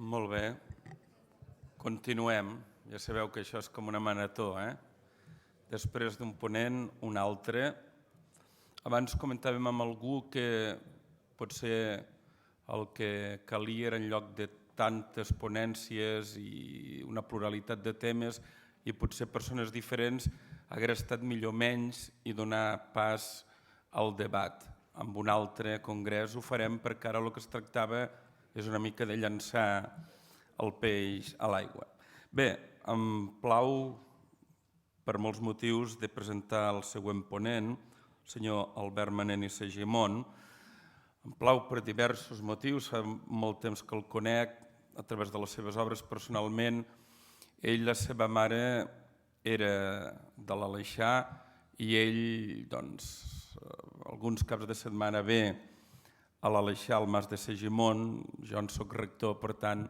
Molt bé. Continuem. Ja sabeu que això és com una marató, Després d'un ponent, un altre. Abans comentàvem amb algú que potser el que calia era en lloc de tantes ponències i una pluralitat de temes i potser persones diferents hagués estat millor menys i donar pas al debat. Amb un altre congrés ho farem perquè ara el que es tractava és una mica de llançar el peix a l'aigua. Bé, em plau per molts motius de presentar el següent ponent, el senyor Albert Manent i Segimon. Em plau per diversos motius, fa molt temps que el conec a través de les seves obres personalment. Ell, la seva mare, era de l'Aleixar i ell, alguns caps de setmana ve a l'Aleixar, al Mas de Segimon. Jo en soc rector, per tant,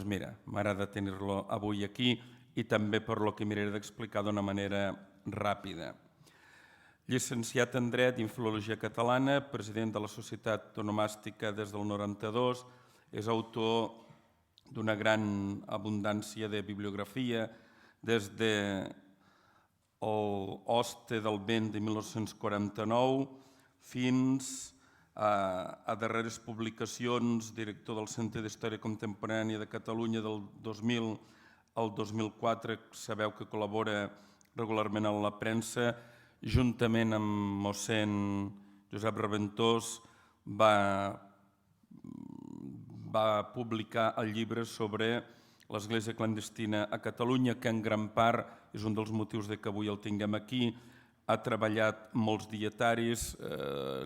mira, m'agrada tenir-lo avui aquí i també per lo que miraré d'explicar d'una manera ràpida. Llicenciat en Dret i en Filologia Catalana, president de la Societat Onomàstica des del 92, és autor d'una gran abundància de bibliografia, des de l'Hoste del Vent de 1949 fins a darreres publicacions, director del Centre d'Història Contemporània de Catalunya del 2000 al 2004, sabeu que col·labora regularment a la premsa, juntament amb mossèn Josep Raventós va publicar el llibre sobre l'Església clandestina a Catalunya, que en gran part és un dels motius que avui el tinguem aquí. Ha treballat molts dietaris,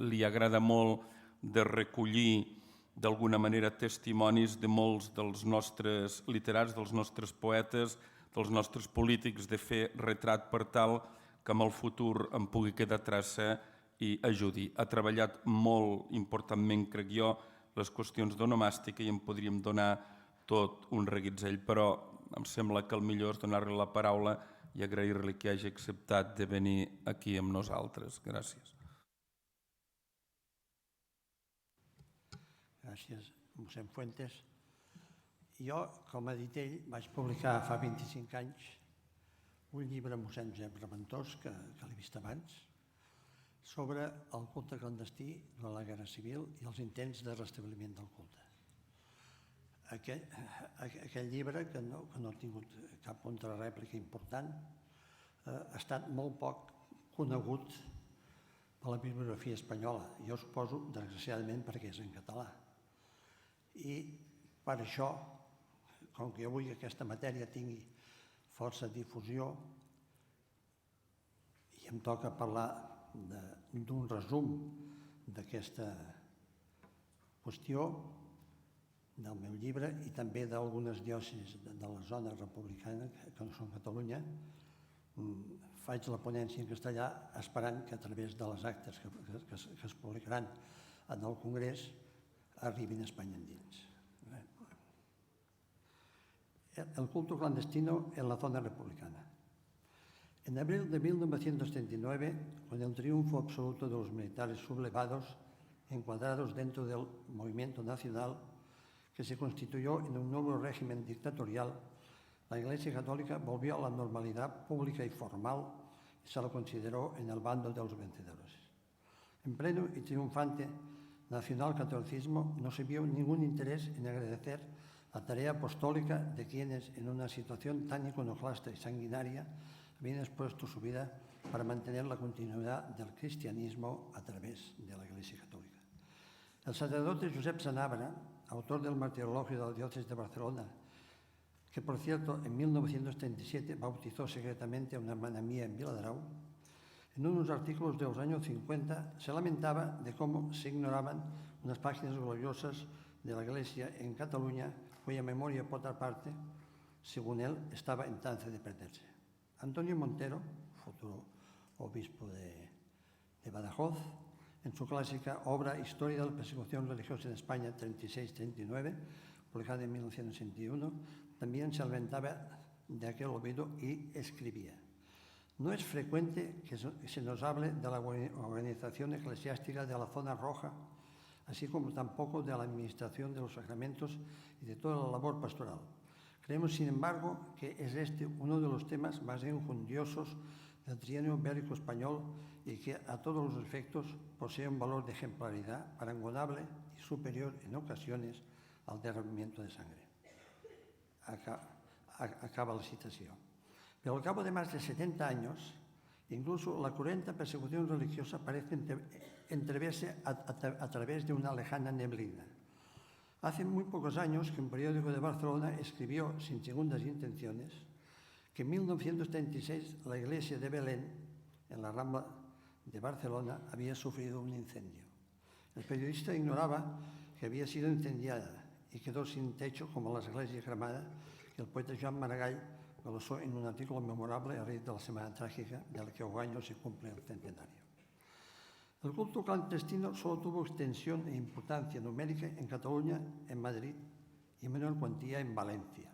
li agrada molt de recollir d'alguna manera testimonis de molts dels nostres literats, dels nostres poetes, dels nostres polítics, de fer retrat per tal que en el futur en pugui quedar traça i ajudi. Ha treballat molt importantment, crec jo, les qüestions d'onomàstica i en podríem donar tot un reguitzell, però em sembla que el millor és donar-li la paraula i agrair-li que hagi acceptat de venir aquí amb nosaltres. Gràcies. Gràcies, mossèn Fuentes. Jo, com ha dit ell, vaig publicar fa 25 anys un llibre amb mossèn Josep Raventós, que l'he vist abans, sobre el culte clandestí durant la Guerra Civil i els intents de restabliment del culte. Aquell llibre, que no ha tingut cap contrarèplica important, ha estat molt poc conegut a la bibliografia espanyola. Jo suposo, desgraciadament, perquè és en català. I per això, com que jo vull que aquesta matèria tingui força difusió i em toca parlar d'un resum d'aquesta qüestió del meu llibre i també d'algunes diòcesis de la zona republicana, que no són Catalunya, faig la ponència en castellà esperant que a través de les actes que es publicaran en el Congrés arribin a España endins. El culto clandestino en la zona republicana. En abril de 1939, con el triunfo absoluto de los militares sublevados, encuadrados dentro del movimiento nacional, que se constituyó en un nuevo régimen dictatorial, la Iglesia Católica volvió a la normalidad pública y formal y se lo consideró en el bando de los vencedores. En pleno y triunfante nacionalcatolicismo no se vio ningún interés en agradecer la tarea apostólica de quienes, en una situación tan iconoclasta y sanguinaria, habían expuesto su vida para mantener la continuidad del cristianismo a través de la Iglesia Católica. El sacerdote Josep Sanabra, autor del Martirologio de la Diócesis de Barcelona, que por cierto en 1937 bautizó secretamente a una hermana mía en Viladrau, en unos artículos de los años 50 se lamentaba de cómo se ignoraban unas páginas gloriosas de la Iglesia en Cataluña, cuya memoria, por otra parte, según él, estaba en trance de perderse. Antonio Montero, futuro obispo de Badajoz, en su clásica obra Historia de la persecución religiosa en España 36-39, publicada en 1961, también se lamentaba de aquel olvido y escribía: no es frecuente que se nos hable de la organización eclesiástica de la zona roja así como tampoco de la administración de los sacramentos y de toda la labor pastoral. Creemos, sin embargo, que es este uno de los temas más enjundiosos del trienio bélico español y que a todos los efectos posee un valor de ejemplaridad parangonable y superior en ocasiones al derramamiento de sangre. Acaba la citación. Pero al cabo de más de 70 años, incluso la cruenta persecución religiosa parece entreverse a través de una lejana neblina. Hace muy pocos años que un periódico de Barcelona escribió, sin segundas intenciones, que en 1936 la iglesia de Belén, en la Rambla de Barcelona, había sufrido un incendio. El periodista ignoraba que había sido incendiada y quedó sin techo como las iglesias cremadas que el poeta Joan Maragall glosó en un artículo memorable a raíz de la Semana Trágica, de la que cada año se cumple el centenario. El culto clandestino solo tuvo extensión e importancia numérica en Cataluña, en Madrid y en menor cuantía en Valencia.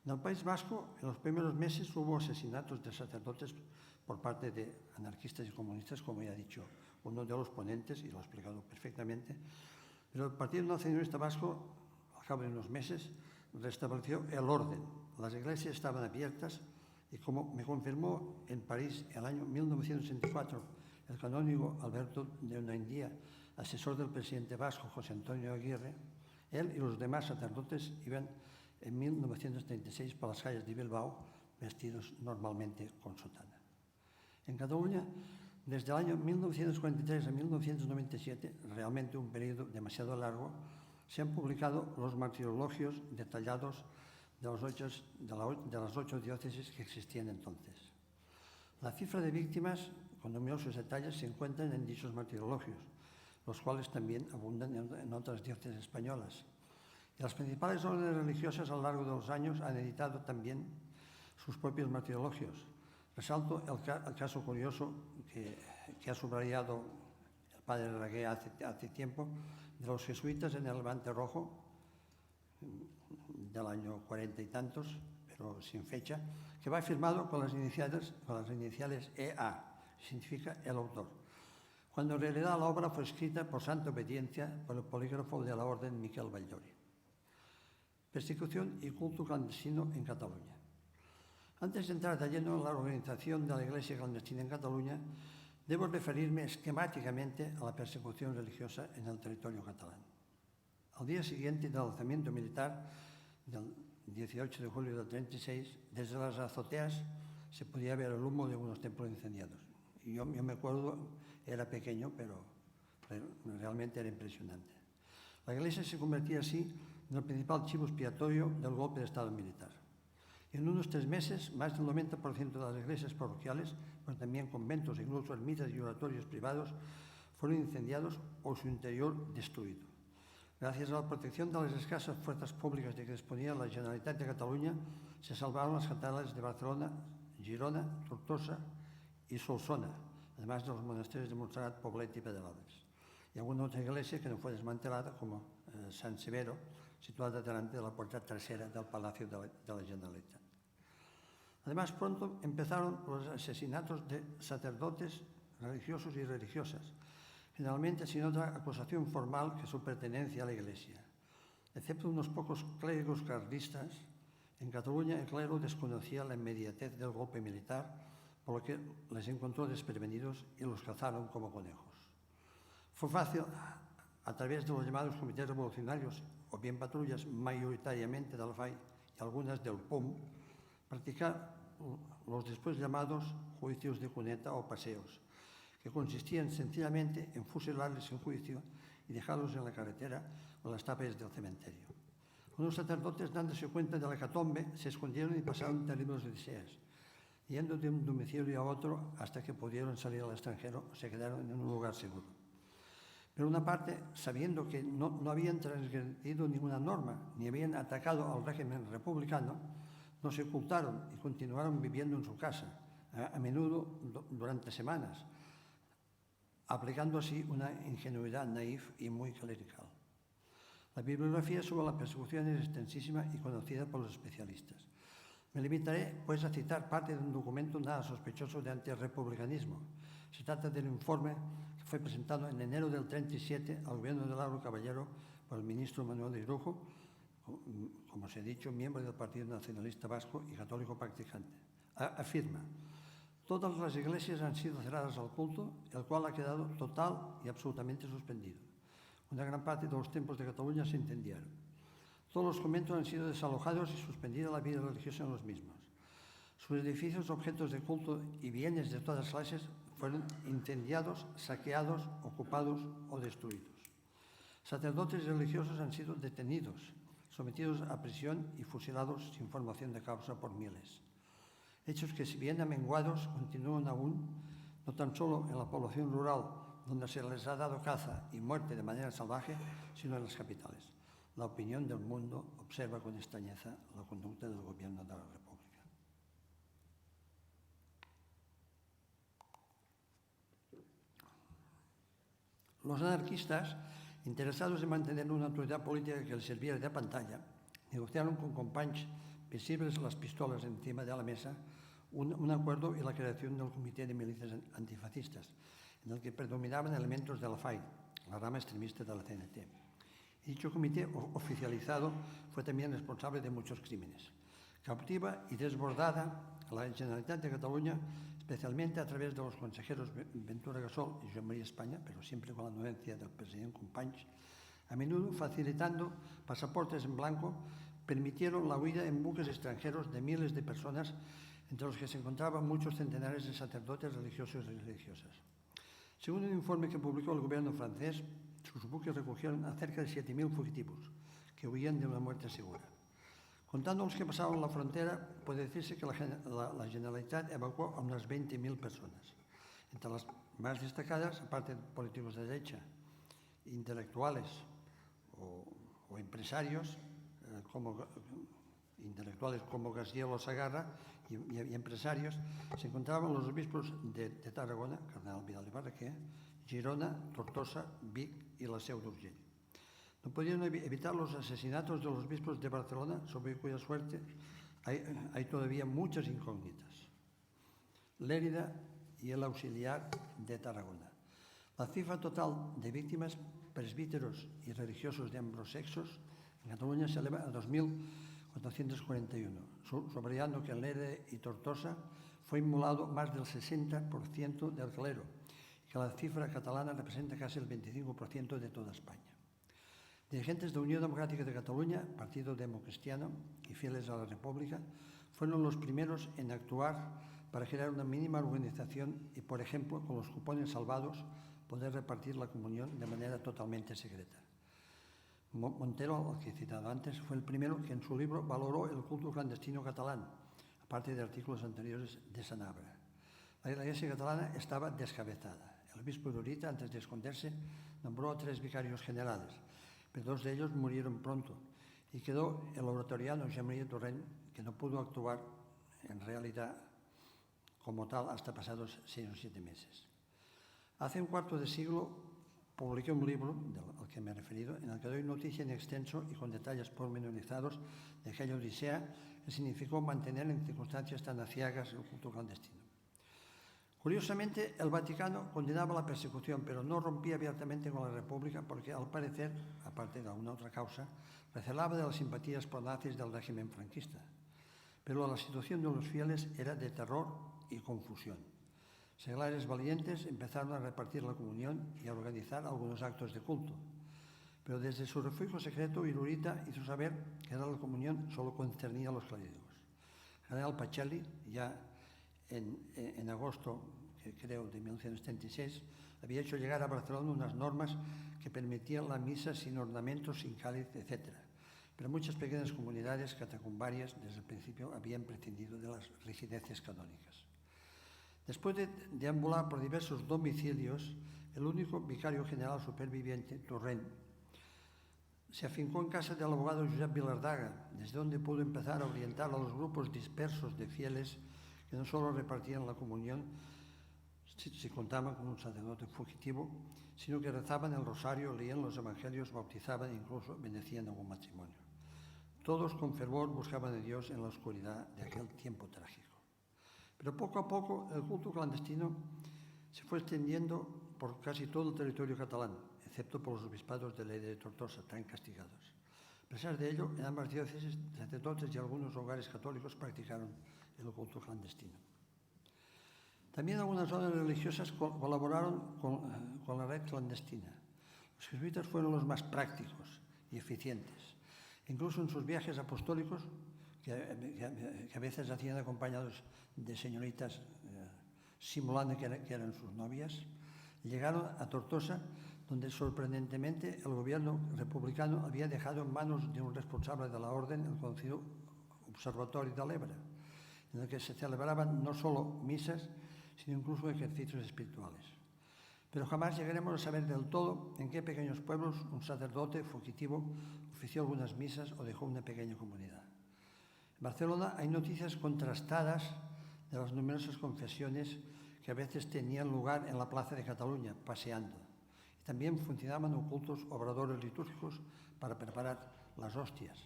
En el País Vasco, en los primeros meses hubo asesinatos de sacerdotes por parte de anarquistas y comunistas, como ya ha dicho uno de los ponentes, y lo ha explicado perfectamente. Pero el Partido Nacionalista Vasco, al cabo de unos meses, restableció el orden. Las iglesias estaban abiertas y, como me confirmó en París en el año 1964 el canónigo Alberto de Unandia, asesor del presidente vasco José Antonio Aguirre, él y los demás sacerdotes iban en 1936 por las calles de Bilbao vestidos normalmente con sotana. En Cataluña, desde el año 1943 a 1997, realmente un periodo demasiado largo, se han publicado los martirologios detallados de las 8 diócesis que existían entonces. La cifra de víctimas, con numerosos detalles, se encuentran en dichos martirologios, los cuales también abundan en otras diócesis españolas. Y las principales órdenes religiosas a lo largo de los años han editado también sus propios martirologios. Resalto el caso curioso que ha subrayado el padre Ragué hace tiempo, de los jesuitas en el Levante Rojo, del año 40 y tantos, pero sin fecha, que va firmado con las iniciales EA, significa el autor, cuando en realidad la obra fue escrita por santa obediencia por el polígrafo de la orden Miquel Valldori. Persecución y culto clandestino en Cataluña. Antes de entrar de lleno en la organización de la Iglesia clandestina en Cataluña, debo referirme esquemáticamente a la persecución religiosa en el territorio catalán. Al día siguiente del alzamiento militar del 18 de julio del 36, desde las azoteas se podía ver el humo de unos templos incendiados. Y yo me acuerdo, era pequeño, pero realmente era impresionante. La Iglesia se convertía así en el principal chivo expiatorio del golpe de Estado militar. En unos 3 meses, más del 90% de las iglesias parroquiales, pero también conventos e incluso ermitas y oratorios privados, fueron incendiados o su interior destruido. Gracias a la protección de las escasas fuerzas públicas de que disponía la Generalitat de Cataluña, se salvaron las catedrales de Barcelona, Girona, Tortosa y Solsona, además de los monasterios de Montserrat, Poblet y Pedralbes. Y alguna otra iglesia que no fue desmantelada, como San Severo, situada delante de la puerta trasera del Palacio de la Generalitat. Además, pronto empezaron los asesinatos de sacerdotes religiosos y religiosas, generalmente sin otra acusación formal que su pertenencia a la Iglesia. Excepto unos pocos clérigos carlistas, en Cataluña el clero desconocía la inmediatez del golpe militar, por lo que les encontró desprevenidos y los cazaron como conejos. Fue fácil, a través de los llamados comités revolucionarios, o bien patrullas mayoritariamente del FAI y algunas del POM, practicar los después llamados juicios de cuneta o paseos, que consistían sencillamente en fusilarles sin juicio y dejarlos en la carretera o las tapias del cementerio. Unos sacerdotes, dándose cuenta de la hecatombe, se escondieron y pasaron terribles odiseas, yendo de un domicilio a otro hasta que pudieron salir al extranjero o se quedaron en un lugar seguro. Pero una parte, sabiendo que no habían transgredido ninguna norma ni habían atacado al régimen republicano, no se ocultaron y continuaron viviendo en su casa, a menudo durante semanas, aplicando así una ingenuidad naif y muy clerical. La bibliografía sobre la persecución es extensísima y conocida por los especialistas. Me limitaré, pues, a citar parte de un documento nada sospechoso de antirrepublicanismo. Se trata del informe que fue presentado en enero del 37 al gobierno de Lauro Caballero por el ministro Manuel de Irujo, como os he dicho, miembro del Partido Nacionalista Vasco y católico practicante. Afirma: todas las iglesias han sido cerradas al culto, el cual ha quedado total y absolutamente suspendido. Una gran parte de los templos de Cataluña se incendiaron. Todos los conventos han sido desalojados y suspendida la vida religiosa en los mismos. Sus edificios, objetos de culto y bienes de todas clases fueron incendiados, saqueados, ocupados o destruidos. Sacerdotes y religiosos han sido detenidos, sometidos a prisión y fusilados sin formación de causa por miles. Hechos que, si bien amenguados, continúan aún, no tan solo en la población rural, donde se les ha dado caza y muerte de manera salvaje, sino en las capitales. La opinión del mundo observa con extrañeza la conducta del gobierno de la República. Los anarquistas, interesados en mantener una autoridad política que les sirviera de pantalla, negociaron con companys visibles las pistolas encima de la mesa un acuerdo y la creación del Comité de Milicias Antifascistas, en el que predominaban elementos de la FAI, la rama extremista de la CNT. Dicho comité oficializado fue también responsable de muchos crímenes. Cautiva y desbordada, la Generalitat de Cataluña, especialmente a través de los consejeros Ventura Gasol y Joan María España, pero siempre con la anuencia del presidente Companys, a menudo facilitando pasaportes en blanco, permitieron la huida en buques extranjeros de miles de personas, entre los que se encontraban muchos centenares de sacerdotes religiosos y religiosas. Según un informe que publicó el gobierno francés, sus buques recogieron a cerca de 7.000 fugitivos que huían de una muerte segura. Contando los que pasaban la frontera, puede decirse que la Generalitat evacuó a unas 20.000 personas. Entre las más destacadas, aparte de políticos de derecha, intelectuales o empresarios, intelectuales como Gaziel o Sagarra y empresarios, se encontraban los obispos de Tarragona, Cardenal Vidal y Barraquer, Girona, Tortosa, Vic y la Seu d'Urgell. No podían evitar los asesinatos de los obispos de Barcelona, sobre cuya suerte hay todavía muchas incógnitas. Lérida y el Auxiliar de Tarragona. La cifra total de víctimas, presbíteros y religiosos de ambos sexos en Cataluña se eleva a 2.441, subrayando que en Lérida y Tortosa fue inmolado más del 60% del clero, y que la cifra catalana representa casi el 25% de toda España. Dirigentes de Unión Democrática de Cataluña, Partido Democristiano y fieles a la República, fueron los primeros en actuar para crear una mínima organización y, por ejemplo, con los cupones salvados, poder repartir la comunión de manera totalmente secreta. Montero, al que he citado antes, fue el primero que en su libro valoró el culto clandestino catalán, aparte de artículos anteriores de Sanabria. La Iglesia catalana estaba descabezada. El obispo Urita, antes de esconderse, nombró a 3 vicarios generales, pero 2 de ellos murieron pronto y quedó el oratoriano Josep María Torrent, que no pudo actuar en realidad como tal hasta pasados 6 o 7 meses. Hace un cuarto de siglo publiqué un libro, al que me he referido, en el que doy noticia en extenso y con detalles pormenorizados de aquella odisea que significó mantener en circunstancias tan aciagas el culto clandestino. Curiosamente, el Vaticano condenaba la persecución, pero no rompía abiertamente con la República porque, al parecer, aparte de alguna otra causa, recelaba de las simpatías pro-nazis del régimen franquista. Pero la situación de los fieles era de terror y confusión. Seglares valientes empezaron a repartir la comunión y a organizar algunos actos de culto. Pero desde su refugio secreto, Irurita hizo saber que la comunión solo concernía a los clérigos. El general Pacelli, ya en agosto, creo, de 1936, había hecho llegar a Barcelona unas normas que permitían la misa sin ornamentos, sin cáliz, etc. Pero muchas pequeñas comunidades catacumbarias desde el principio habían prescindido de las rigideces canónicas. Después de deambular por diversos domicilios, el único vicario general superviviente, Torrent, se afincó en casa del abogado Josep Vilardaga, desde donde pudo empezar a orientar a los grupos dispersos de fieles que no solo repartían la comunión si contaban con un sacerdote fugitivo, sino que rezaban el rosario, leían los evangelios, bautizaban e incluso bendecían algún matrimonio. Todos con fervor buscaban a Dios en la oscuridad de aquel tiempo trágico. Pero poco a poco el culto clandestino se fue extendiendo por casi todo el territorio catalán, excepto por los obispados de Lleida y Tortosa, tan castigados. A pesar de ello, en ambas diócesis, sacerdotes y algunos hogares católicos practicaron el culto clandestino. También algunas zonas religiosas colaboraron con la red clandestina. Los jesuitas fueron los más prácticos y eficientes. Incluso en sus viajes apostólicos, que a veces hacían acompañados de señoritas simulando que eran sus novias, llegaron a Tortosa, donde sorprendentemente el gobierno republicano había dejado en manos de un responsable de la orden el conocido Observatorio de l'Ebre, en el que se celebraban no solo misas, sino incluso ejercicios espirituales. Pero jamás llegaremos a saber del todo en qué pequeños pueblos un sacerdote fugitivo ofició algunas misas o dejó una pequeña comunidad. En Barcelona hay noticias contrastadas de las numerosas confesiones que a veces tenían lugar en la Plaza de Cataluña, paseando. Y también funcionaban ocultos obradores litúrgicos para preparar las hostias.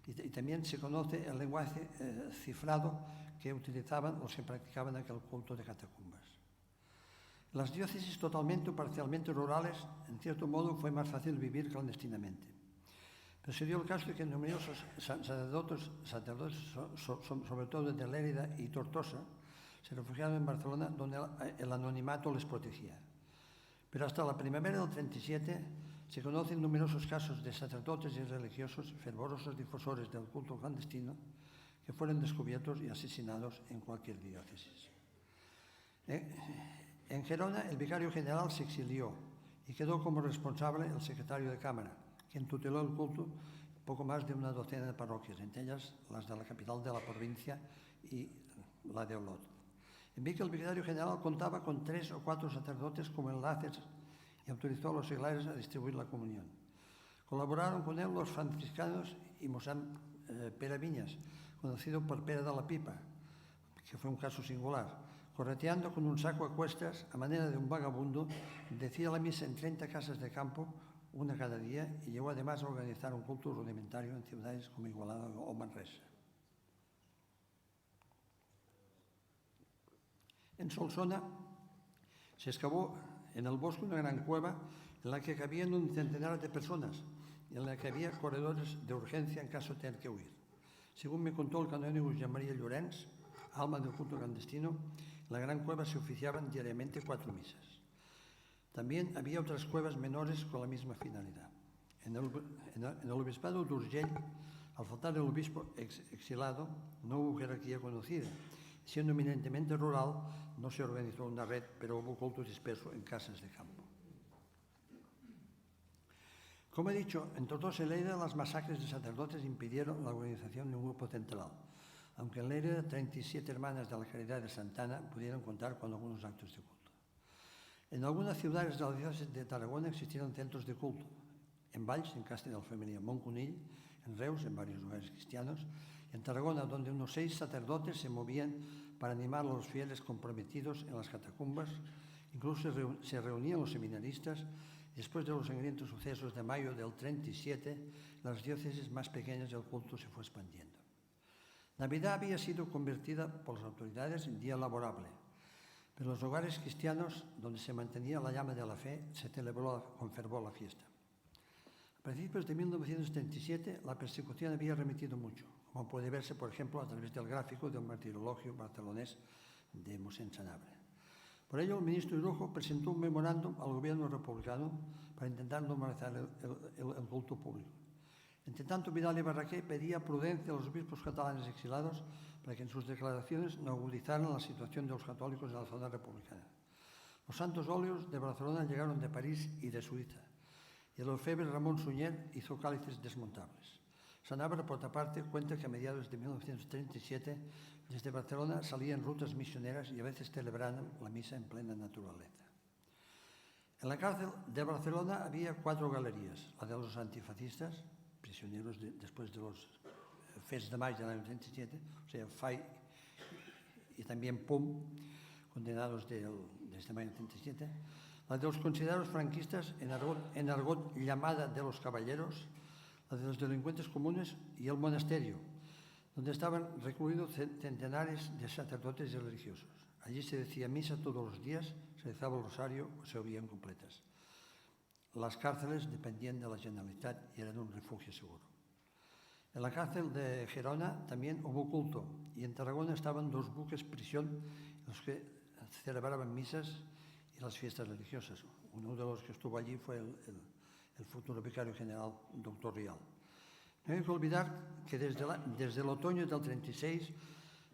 Y también se conoce el lenguaje cifrado que utilizaban los que practicaban aquel culto de catacumbas. En las diócesis totalmente o parcialmente rurales, en cierto modo, fue más fácil vivir clandestinamente. Pero se dio el caso de que numerosos sacerdotes, sobre todo de Lérida y Tortosa, se refugiaron en Barcelona, donde el anonimato les protegía. Pero hasta la primavera del 37 se conocen numerosos casos de sacerdotes y religiosos fervorosos difusores del culto clandestino que fueron descubiertos y asesinados en cualquier diócesis. En Gerona, el vicario general se exilió y quedó como responsable el secretario de Cámara, quien tuteló el culto en poco más de una docena de parroquias, entre ellas las de la capital de la provincia y la de Olot. En Vic, el vicario general contaba con 3 o 4 sacerdotes como enlaces y autorizó a los seglares a distribuir la comunión. Colaboraron con él los franciscanos y Mosán Pere Viñas, conocido por Pere de la Pipa, que fue un caso singular. Correteando con un saco a cuestas, a manera de un vagabundo, decía la misa en 30 casas de campo, una cada día, y llegó además a organizar un culto rudimentario en ciudades como Igualada o Manresa. En Solsona se excavó en el bosque una gran cueva en la que cabían un centenar de personas y en la que había corredores de urgencia en caso de tener que huir. Según me contó el canónigo Jean María Llorens, alma del culto clandestino, en la gran cueva se oficiaban diariamente 4 misas. También había otras cuevas menores con la misma finalidad. En el obispado de Urgell, al faltar el obispo exilado, no hubo jerarquía conocida. Siendo eminentemente rural, no se organizó una red, pero hubo cultos dispersos en casas de campo. Como he dicho, en Tortosa y Lleida las masacres de sacerdotes impidieron la organización de un grupo central, aunque en Lleida 37 hermanas de la Caridad de Santana pudieron contar con algunos actos de culto. En algunas ciudades de la diócesis de Tarragona existieron centros de culto. En Valls, en Castellar Familia Montcunill, en Reus, en varios lugares cristianos, en Tarragona, donde unos 6 sacerdotes se movían para animar a los fieles comprometidos en las catacumbas. Incluso se reunían los seminaristas. Después de los sangrientos sucesos de mayo del 37, las diócesis más pequeñas del culto se fue expandiendo. Navidad había sido convertida por las autoridades en día laborable, pero en los hogares cristianos, donde se mantenía la llama de la fe, se celebró con fervor la fiesta. A principios de 1937, la persecución había remitido mucho, como puede verse, por ejemplo, a través del gráfico del martirologio barcelonés de Mossèn Sanabria. Por ello, el ministro Irujo presentó un memorándum al gobierno republicano para intentar normalizar el culto público. Entre tanto, Vidal y Barraquer pedía prudencia a los obispos catalanes exilados para que en sus declaraciones no agudizaran la situación de los católicos en la zona republicana. Los santos óleos de Barcelona llegaron de París y de Suiza, y el orfebre Ramón Suñer hizo cálices desmontables. Sanabria, por otra parte, cuenta que a mediados de 1937 desde Barcelona salían rutas misioneras y a veces celebraban la misa en plena naturaleza. En la cárcel de Barcelona había 4 galerías, la de los antifascistas, prisioneros después de los fets de mayo del año 37, o sea, FAI y también PUM, condenados desde mayo del 37, la de los considerados franquistas, en argot llamada de los caballeros, la de los delincuentes comunes y el monasterio, donde estaban recluidos centenares de sacerdotes y religiosos. Allí se decía misa todos los días, se rezaba el rosario o se oían completas. Las cárceles dependían de la Generalitat y eran un refugio seguro. En la cárcel de Gerona también hubo culto y en Tarragona estaban 2 buques prisión en los que celebraban misas y las fiestas religiosas. Uno de los que estuvo allí fue el futuro vicario general, doctor Rial. No hay que olvidar que desde el otoño del 36,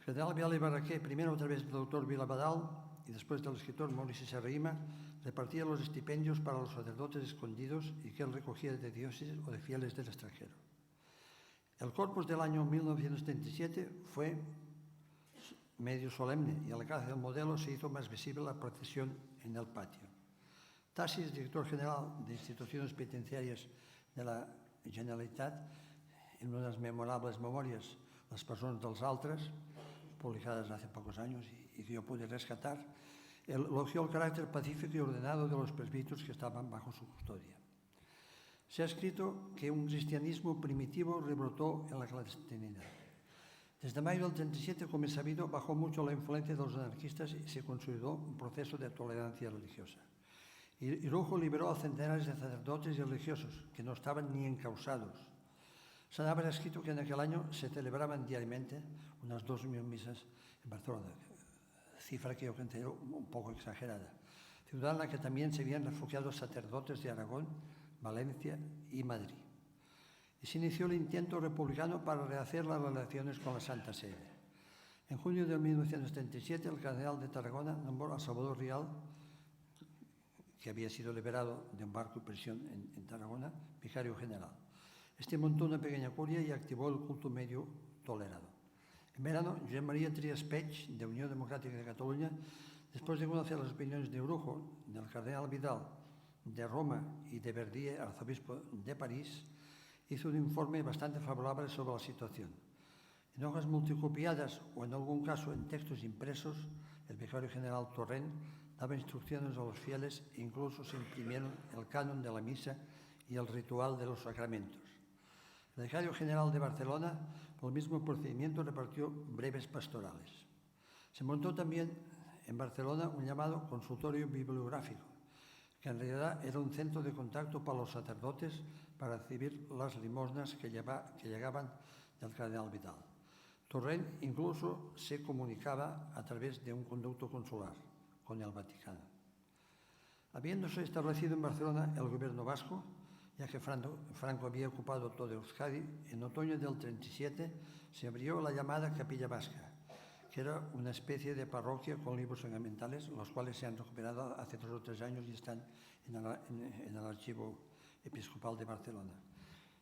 General Vial y Barraquer, primero a través del doctor Vilabadal y después del escritor Maurici Serrahima, repartía los estipendios para los sacerdotes escondidos y que él recogía de diócesis o de fieles del extranjero. El Corpus del año 1937 fue medio solemne y al alcance del modelo se hizo más visible la procesión en el patio. Tassis, director general de instituciones penitenciarias de la Generalitat, en unas memorables memorias, Las personas dels altres, publicadas hace pocos años y que yo pude rescatar, elogió el carácter pacífico y ordenado de los presbíteros que estaban bajo su custodia. Se ha escrito que un cristianismo primitivo rebrotó en la clandestinidad. Desde mayo del 37, como es sabido, bajó mucho la influencia de los anarquistas y se consolidó un proceso de tolerancia religiosa. Irujo liberó a centenares de sacerdotes y religiosos que no estaban ni encausados. San Álvaro ha escrito que en aquel año se celebraban diariamente unas 2.000 misas en Barcelona, cifra que yo considero un poco exagerada, ciudad en la que también se habían refugiado sacerdotes de Aragón, Valencia y Madrid. Y se inició el intento republicano para rehacer las relaciones con la Santa Sede. En junio de 1937, el cardenal de Tarragona nombró a Salvador Rial, que había sido liberado de un barco de prisión en Tarragona, vicario general. Este montó una pequeña curia y activó el culto medio tolerado. En verano, Josep María Trias Pech, de Unión Democrática de Cataluña, después de conocer las opiniones de Irujo, del cardenal Vidal, de Roma y de Verdier, arzobispo de París, hizo un informe bastante favorable sobre la situación. En hojas multicopiadas o en algún caso en textos impresos, el vicario general Torrent daba instrucciones a los fieles e incluso se imprimieron el canon de la misa y el ritual de los sacramentos. El vicario general de Barcelona, por el mismo procedimiento, repartió breves pastorales. Se montó también en Barcelona un llamado consultorio bibliográfico, que en realidad era un centro de contacto para los sacerdotes para recibir las limosnas que llegaban del cardenal Vidal. Torrent incluso se comunicaba a través de un conducto consular con el Vaticano. Habiéndose establecido en Barcelona el gobierno vasco, ya que Franco había ocupado todo Euskadi, en otoño del 37 se abrió la llamada Capilla Vasca, que era una especie de parroquia con libros sagramentales, los cuales se han recuperado hace 2 o 3 años y están en el archivo episcopal de Barcelona.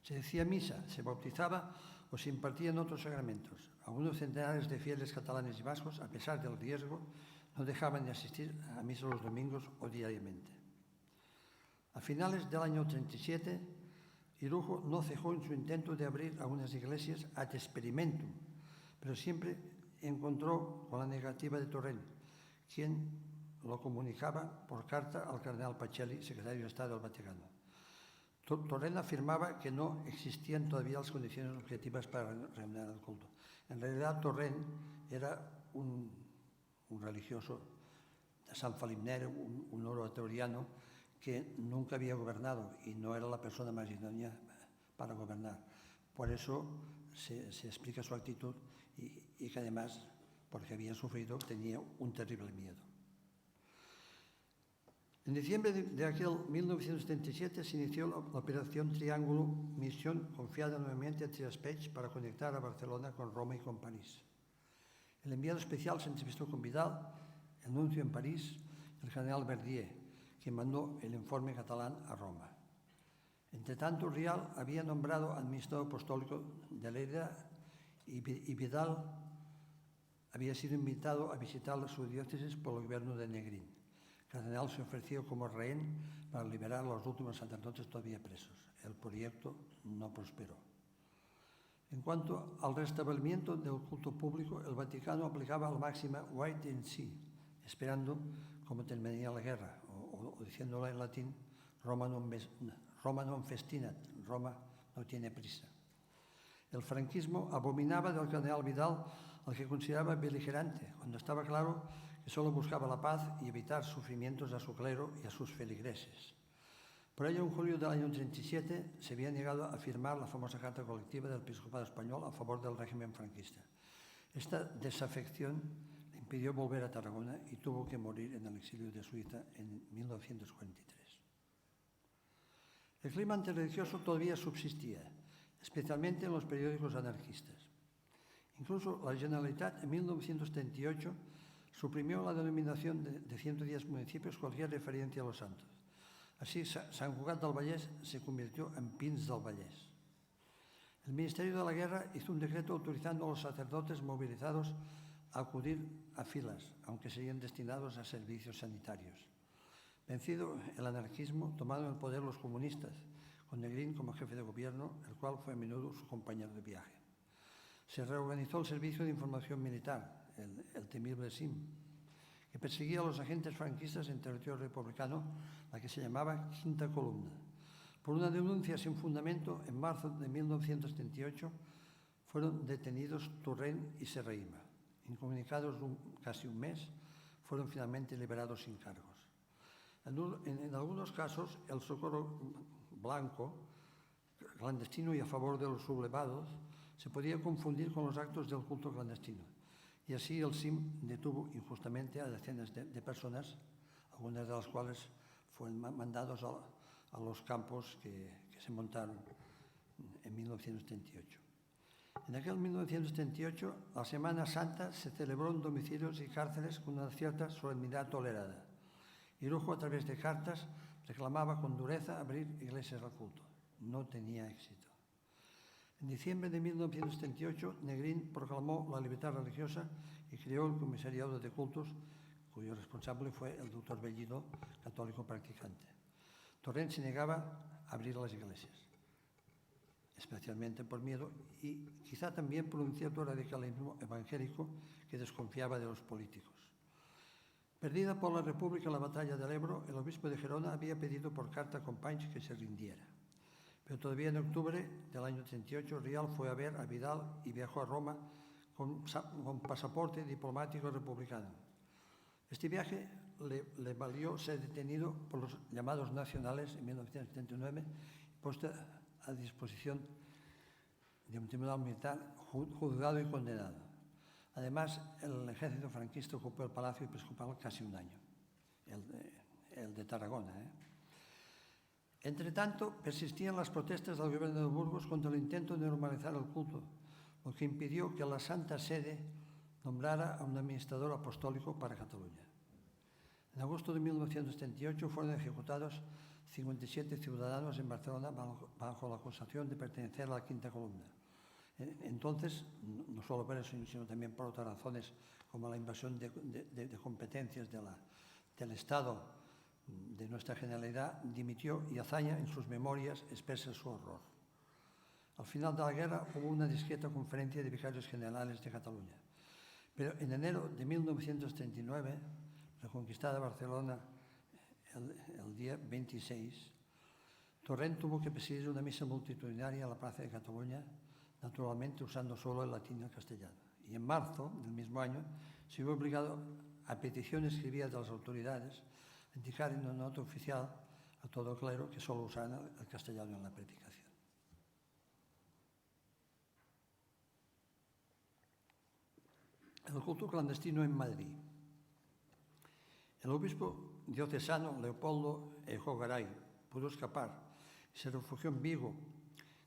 Se decía misa, se bautizaba o se impartían otros sacramentos. Algunos centenares de fieles catalanes y vascos, a pesar del riesgo, no dejaban de asistir a misa los domingos o diariamente. A finales del año 37, Irujo no cejó en su intento de abrir algunas iglesias ad experimentum, pero siempre encontró con la negativa de Torrent, quien lo comunicaba por carta al cardenal Pacelli, secretario de Estado del Vaticano. Torrent afirmaba que no existían todavía las condiciones objetivas para reanudar el culto. En realidad, Torrent era un religioso de San Falimner, un oratoriano que nunca había gobernado y no era la persona más idónea para gobernar. Por eso se explica su actitud y que además, porque había sufrido, tenía un terrible miedo. En diciembre de aquel 1977 se inició la operación Triángulo, misión confiada nuevamente a Trias Pech para conectar a Barcelona con Roma y con París. El enviado especial se entrevistó con Vidal, el nuncio en París, el general Verdier, quien mandó el informe catalán a Roma. Entre tanto, Rial había nombrado administrador apostólico de Lleida y Vidal había sido invitado a visitar su diócesis por el gobierno de Negrín. El cardenal se ofreció como rehén para liberar a los últimos sacerdotes todavía presos. El proyecto no prosperó. En cuanto al restablecimiento del culto público, el Vaticano aplicaba la máxima wait and see, esperando cómo terminaría la guerra, o diciéndolo en latín, Roma non festinat, Roma no tiene prisa. El franquismo abominaba del cardenal Vidal al que consideraba beligerante, cuando estaba claro que solo buscaba la paz y evitar sufrimientos a su clero y a sus feligreses. Por ello, en julio del año 37 se había negado a firmar la famosa carta colectiva del episcopado español a favor del régimen franquista. Esta desafección le impidió volver a Tarragona y tuvo que morir en el exilio de Suiza en 1943. El clima antirreligioso todavía subsistía, especialmente en los periódicos anarquistas. Incluso la Generalitat en 1938 suprimió la denominación de 110 municipios cualquier referencia a los santos. Así, Sant Cugat del Vallès se convirtió en Pins del Vallès. El Ministerio de la Guerra hizo un decreto autorizando a los sacerdotes movilizados a acudir a filas, aunque serían destinados a servicios sanitarios. Vencido el anarquismo, tomaron el poder los comunistas, con Negrín como jefe de gobierno, el cual fue a menudo su compañero de viaje. Se reorganizó el Servicio de Información Militar, el temible SIM, que perseguía a los agentes franquistas en territorio republicano, la que se llamaba Quinta Columna. Por una denuncia sin fundamento, en marzo de 1938 fueron detenidos Torrent y Serrahima. Incomunicados casi un mes, fueron finalmente liberados sin cargos. En algunos casos, el socorro blanco, clandestino y a favor de los sublevados, se podía confundir con los actos del culto clandestino. Y así el SIM detuvo injustamente a decenas de personas, algunas de las cuales fueron mandados a los campos que se montaron en 1938. En aquel 1938, la Semana Santa se celebró en domicilios y cárceles con una cierta solemnidad tolerada. Irujo, a través de cartas, reclamaba con dureza abrir iglesias al culto. No tenía éxito. En diciembre de 1938, Negrín proclamó la libertad religiosa y creó el Comisariado de Cultos, cuyo responsable fue el doctor Bellido, católico practicante. Torrent se negaba a abrir las iglesias, especialmente por miedo y quizá también por un cierto radicalismo evangélico que desconfiaba de los políticos. Perdida por la República la batalla del Ebro, el obispo de Gerona había pedido por carta a Companys que se rindiera. Pero todavía en octubre del año 38, Rial fue a ver a Vidal y viajó a Roma con pasaporte diplomático republicano. Este viaje le valió ser detenido por los llamados nacionales en 1979 y puesto a disposición de un tribunal militar, juzgado y condenado. Además, el ejército franquista ocupó el Palacio Episcopal casi un año, el de Tarragona. Entre tanto, persistían las protestas del gobierno de Burgos contra el intento de normalizar el culto, lo que impidió que la Santa Sede nombrara a un administrador apostólico para Cataluña. En agosto de 1938 fueron ejecutados 57 ciudadanos en Barcelona bajo la acusación de pertenecer a la Quinta Columna. Entonces, no solo por eso, sino también por otras razones, como la invasión de competencias del Estado de nuestra Generalidad, dimitió y Azaña en sus memorias expresa su horror. Al final de la guerra hubo una discreta conferencia de vicarios generales de Cataluña. Pero en enero de 1939, reconquistada Barcelona el día 26, Torrent tuvo que presidir una misa multitudinaria en la Plaza de Cataluña, naturalmente usando solo el latín y el castellano. Y en marzo del mismo año se vio obligado, a petición escribida de las autoridades, a indicar en una nota oficial a todo el clero que solo usaran el castellano en la predicación. El culto clandestino en Madrid. El obispo diocesano Leopoldo Ejogaray pudo escapar y se refugió en Vigo,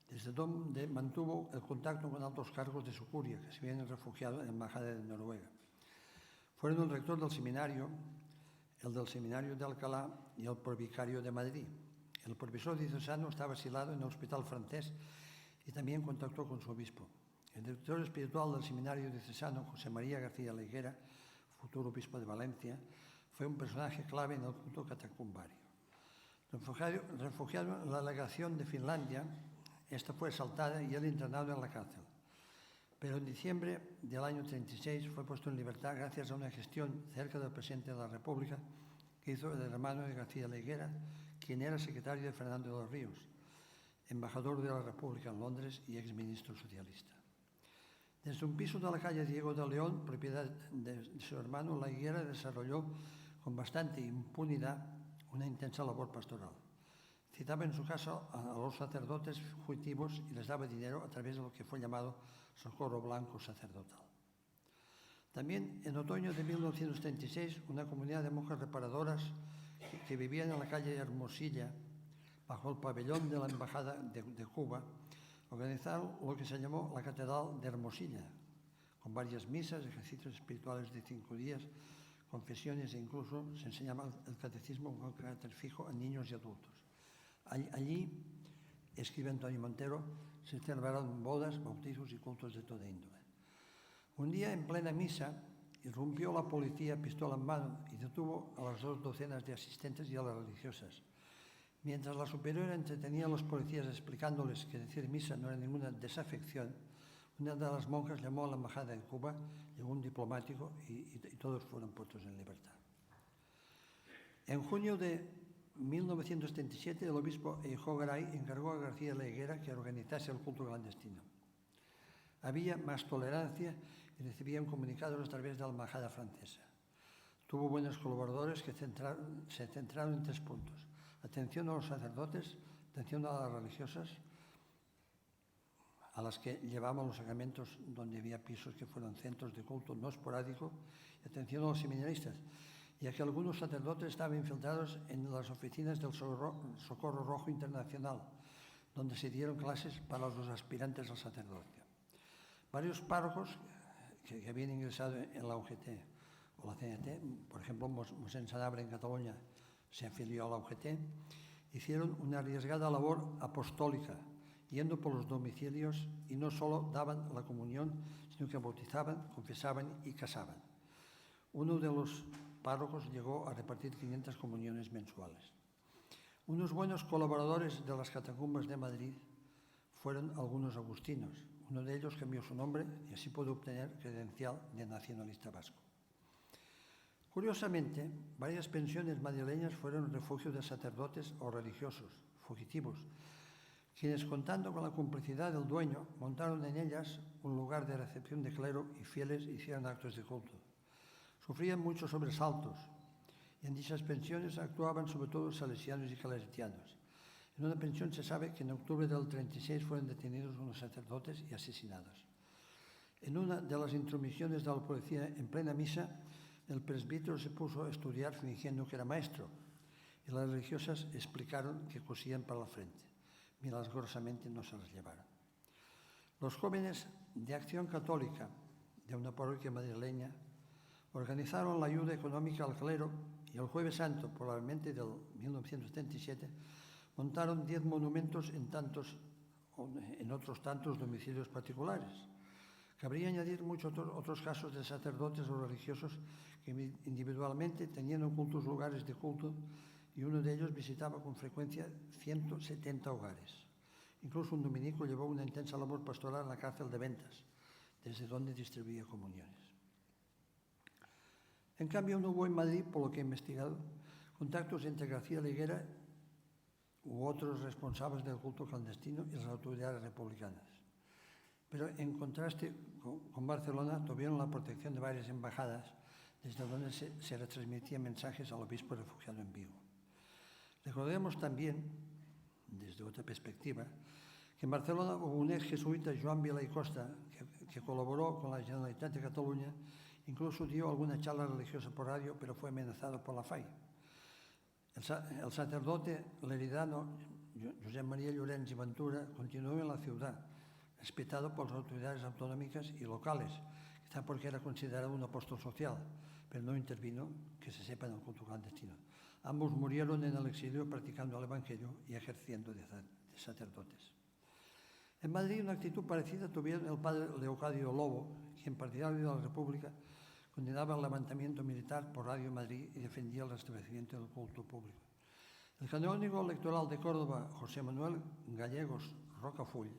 desde donde mantuvo el contacto con altos cargos de su curia, que se habían refugiado en la Embajada de Noruega. Fueron el rector del seminario, el del seminario de Alcalá y el provicario de Madrid. El provisor diocesano estaba asilado en el hospital francés y también contactó con su obispo. El director espiritual del seminario diocesano, José María García Leguera, futuro obispo de Valencia, fue un personaje clave en el culto catacumbario. Refugiado en la legación de Finlandia, esta fue asaltada y él internado en la cárcel. Pero en diciembre del año 36 fue puesto en libertad gracias a una gestión cerca del presidente de la República que hizo el hermano de García Leguera, quien era secretario de Fernando de los Ríos. embajador de la República en Londres y exministro socialista. Desde un piso de la calle Diego de León, propiedad de su hermano, la Higuera desarrolló con bastante impunidad una intensa labor pastoral. Citaba en su caso a los sacerdotes fugitivos y les daba dinero a través de lo que fue llamado socorro blanco sacerdotal. También en otoño de 1936, una comunidad de monjas reparadoras que vivían en la calle Hermosilla, bajo el pabellón de la Embajada de Cuba, organizaron lo que se llamó la Catedral de Hermosilla, con varias misas, ejercicios espirituales de 5 días, confesiones e incluso se enseñaba el catecismo con carácter fijo a niños y adultos. Allí, escribe Antonio Montero, se celebraron bodas, bautizos y cultos de toda índole. Un día, en plena misa, irrumpió la policía pistola en mano y detuvo a las 2 docenas de asistentes y a las religiosas. Mientras la superiora entretenía a los policías explicándoles que decir misa no era ninguna desafección, una de las monjas llamó a la Embajada de Cuba, llegó un diplomático y todos fueron puestos en libertad. En junio de 1937, el obispo Eijó Garay encargó a García de la Higuera que organizase el culto clandestino. Había más tolerancia y recibían comunicados a través de la Embajada francesa. Tuvo buenos colaboradores que se centraron en 3 puntos. Atención a los sacerdotes, atención a las religiosas, a las que llevaban los sacramentos donde había pisos que fueron centros de culto no esporádico, y atención a los seminaristas, ya que algunos sacerdotes estaban infiltrados en las oficinas del Socorro Rojo Internacional, donde se dieron clases para los aspirantes al sacerdocio. Varios párrocos que habían ingresado en la UGT o la CNT, por ejemplo, Mossèn Sanabria en Cataluña, se afilió a la UGT, hicieron una arriesgada labor apostólica, yendo por los domicilios y no solo daban la comunión, sino que bautizaban, confesaban y casaban. Uno de los párrocos llegó a repartir 500 comuniones mensuales. Unos buenos colaboradores de las catacumbas de Madrid fueron algunos agustinos. Uno de ellos cambió su nombre y así pudo obtener credencial de nacionalista vasco. Curiosamente, varias pensiones madrileñas fueron refugio de sacerdotes o religiosos, fugitivos, quienes, contando con la complicidad del dueño, montaron en ellas un lugar de recepción de clero y fieles hicieron actos de culto. Sufrían muchos sobresaltos y en dichas pensiones actuaban sobre todo salesianos y claretianos. En una pensión se sabe que en octubre del 36 fueron detenidos unos sacerdotes y asesinados. En una de las intromisiones de la policía en plena misa, el presbítero se puso a estudiar fingiendo que era maestro y las religiosas explicaron que cosían para la frente. Milagrosamente no se las llevaron. Los jóvenes de Acción Católica de una parroquia madrileña organizaron la ayuda económica al clero y el Jueves Santo, probablemente del 1937, montaron 10 monumentos en otros tantos domicilios particulares. Cabría añadir muchos otros casos de sacerdotes o religiosos que individualmente tenían ocultos lugares de culto y uno de ellos visitaba con frecuencia 170 hogares. Incluso un dominico llevó una intensa labor pastoral en la cárcel de Ventas, desde donde distribuía comuniones. En cambio, no hubo en Madrid, por lo que he investigado, contactos entre García de la Higuera u otros responsables del culto clandestino y las autoridades republicanas. Pero en contraste con Barcelona, tuvieron la protección de varias embajadas, desde donde se retransmitían mensajes al obispo refugiado en Vigo. Recordemos también, desde otra perspectiva, que en Barcelona hubo un ex jesuita, Joan Vila y Costa, que colaboró con la Generalitat de Cataluña, incluso dio alguna charla religiosa por radio, pero fue amenazado por la FAI. El sacerdote leridano José María Llorens y Ventura continuó en la ciudad, respetado por las autoridades autonómicas y locales, quizá porque era considerado un apóstol social, pero no intervino, que se sepa, en el culto clandestino. Ambos murieron en el exilio practicando el Evangelio y ejerciendo de sacerdotes. En Madrid una actitud parecida tuvieron el padre Leocadio Lobo, quien, partidario de la República, condenaba el levantamiento militar por Radio Madrid y defendía el restablecimiento del culto público. El canónigo electoral de Córdoba, José Manuel Gallegos Rocafull,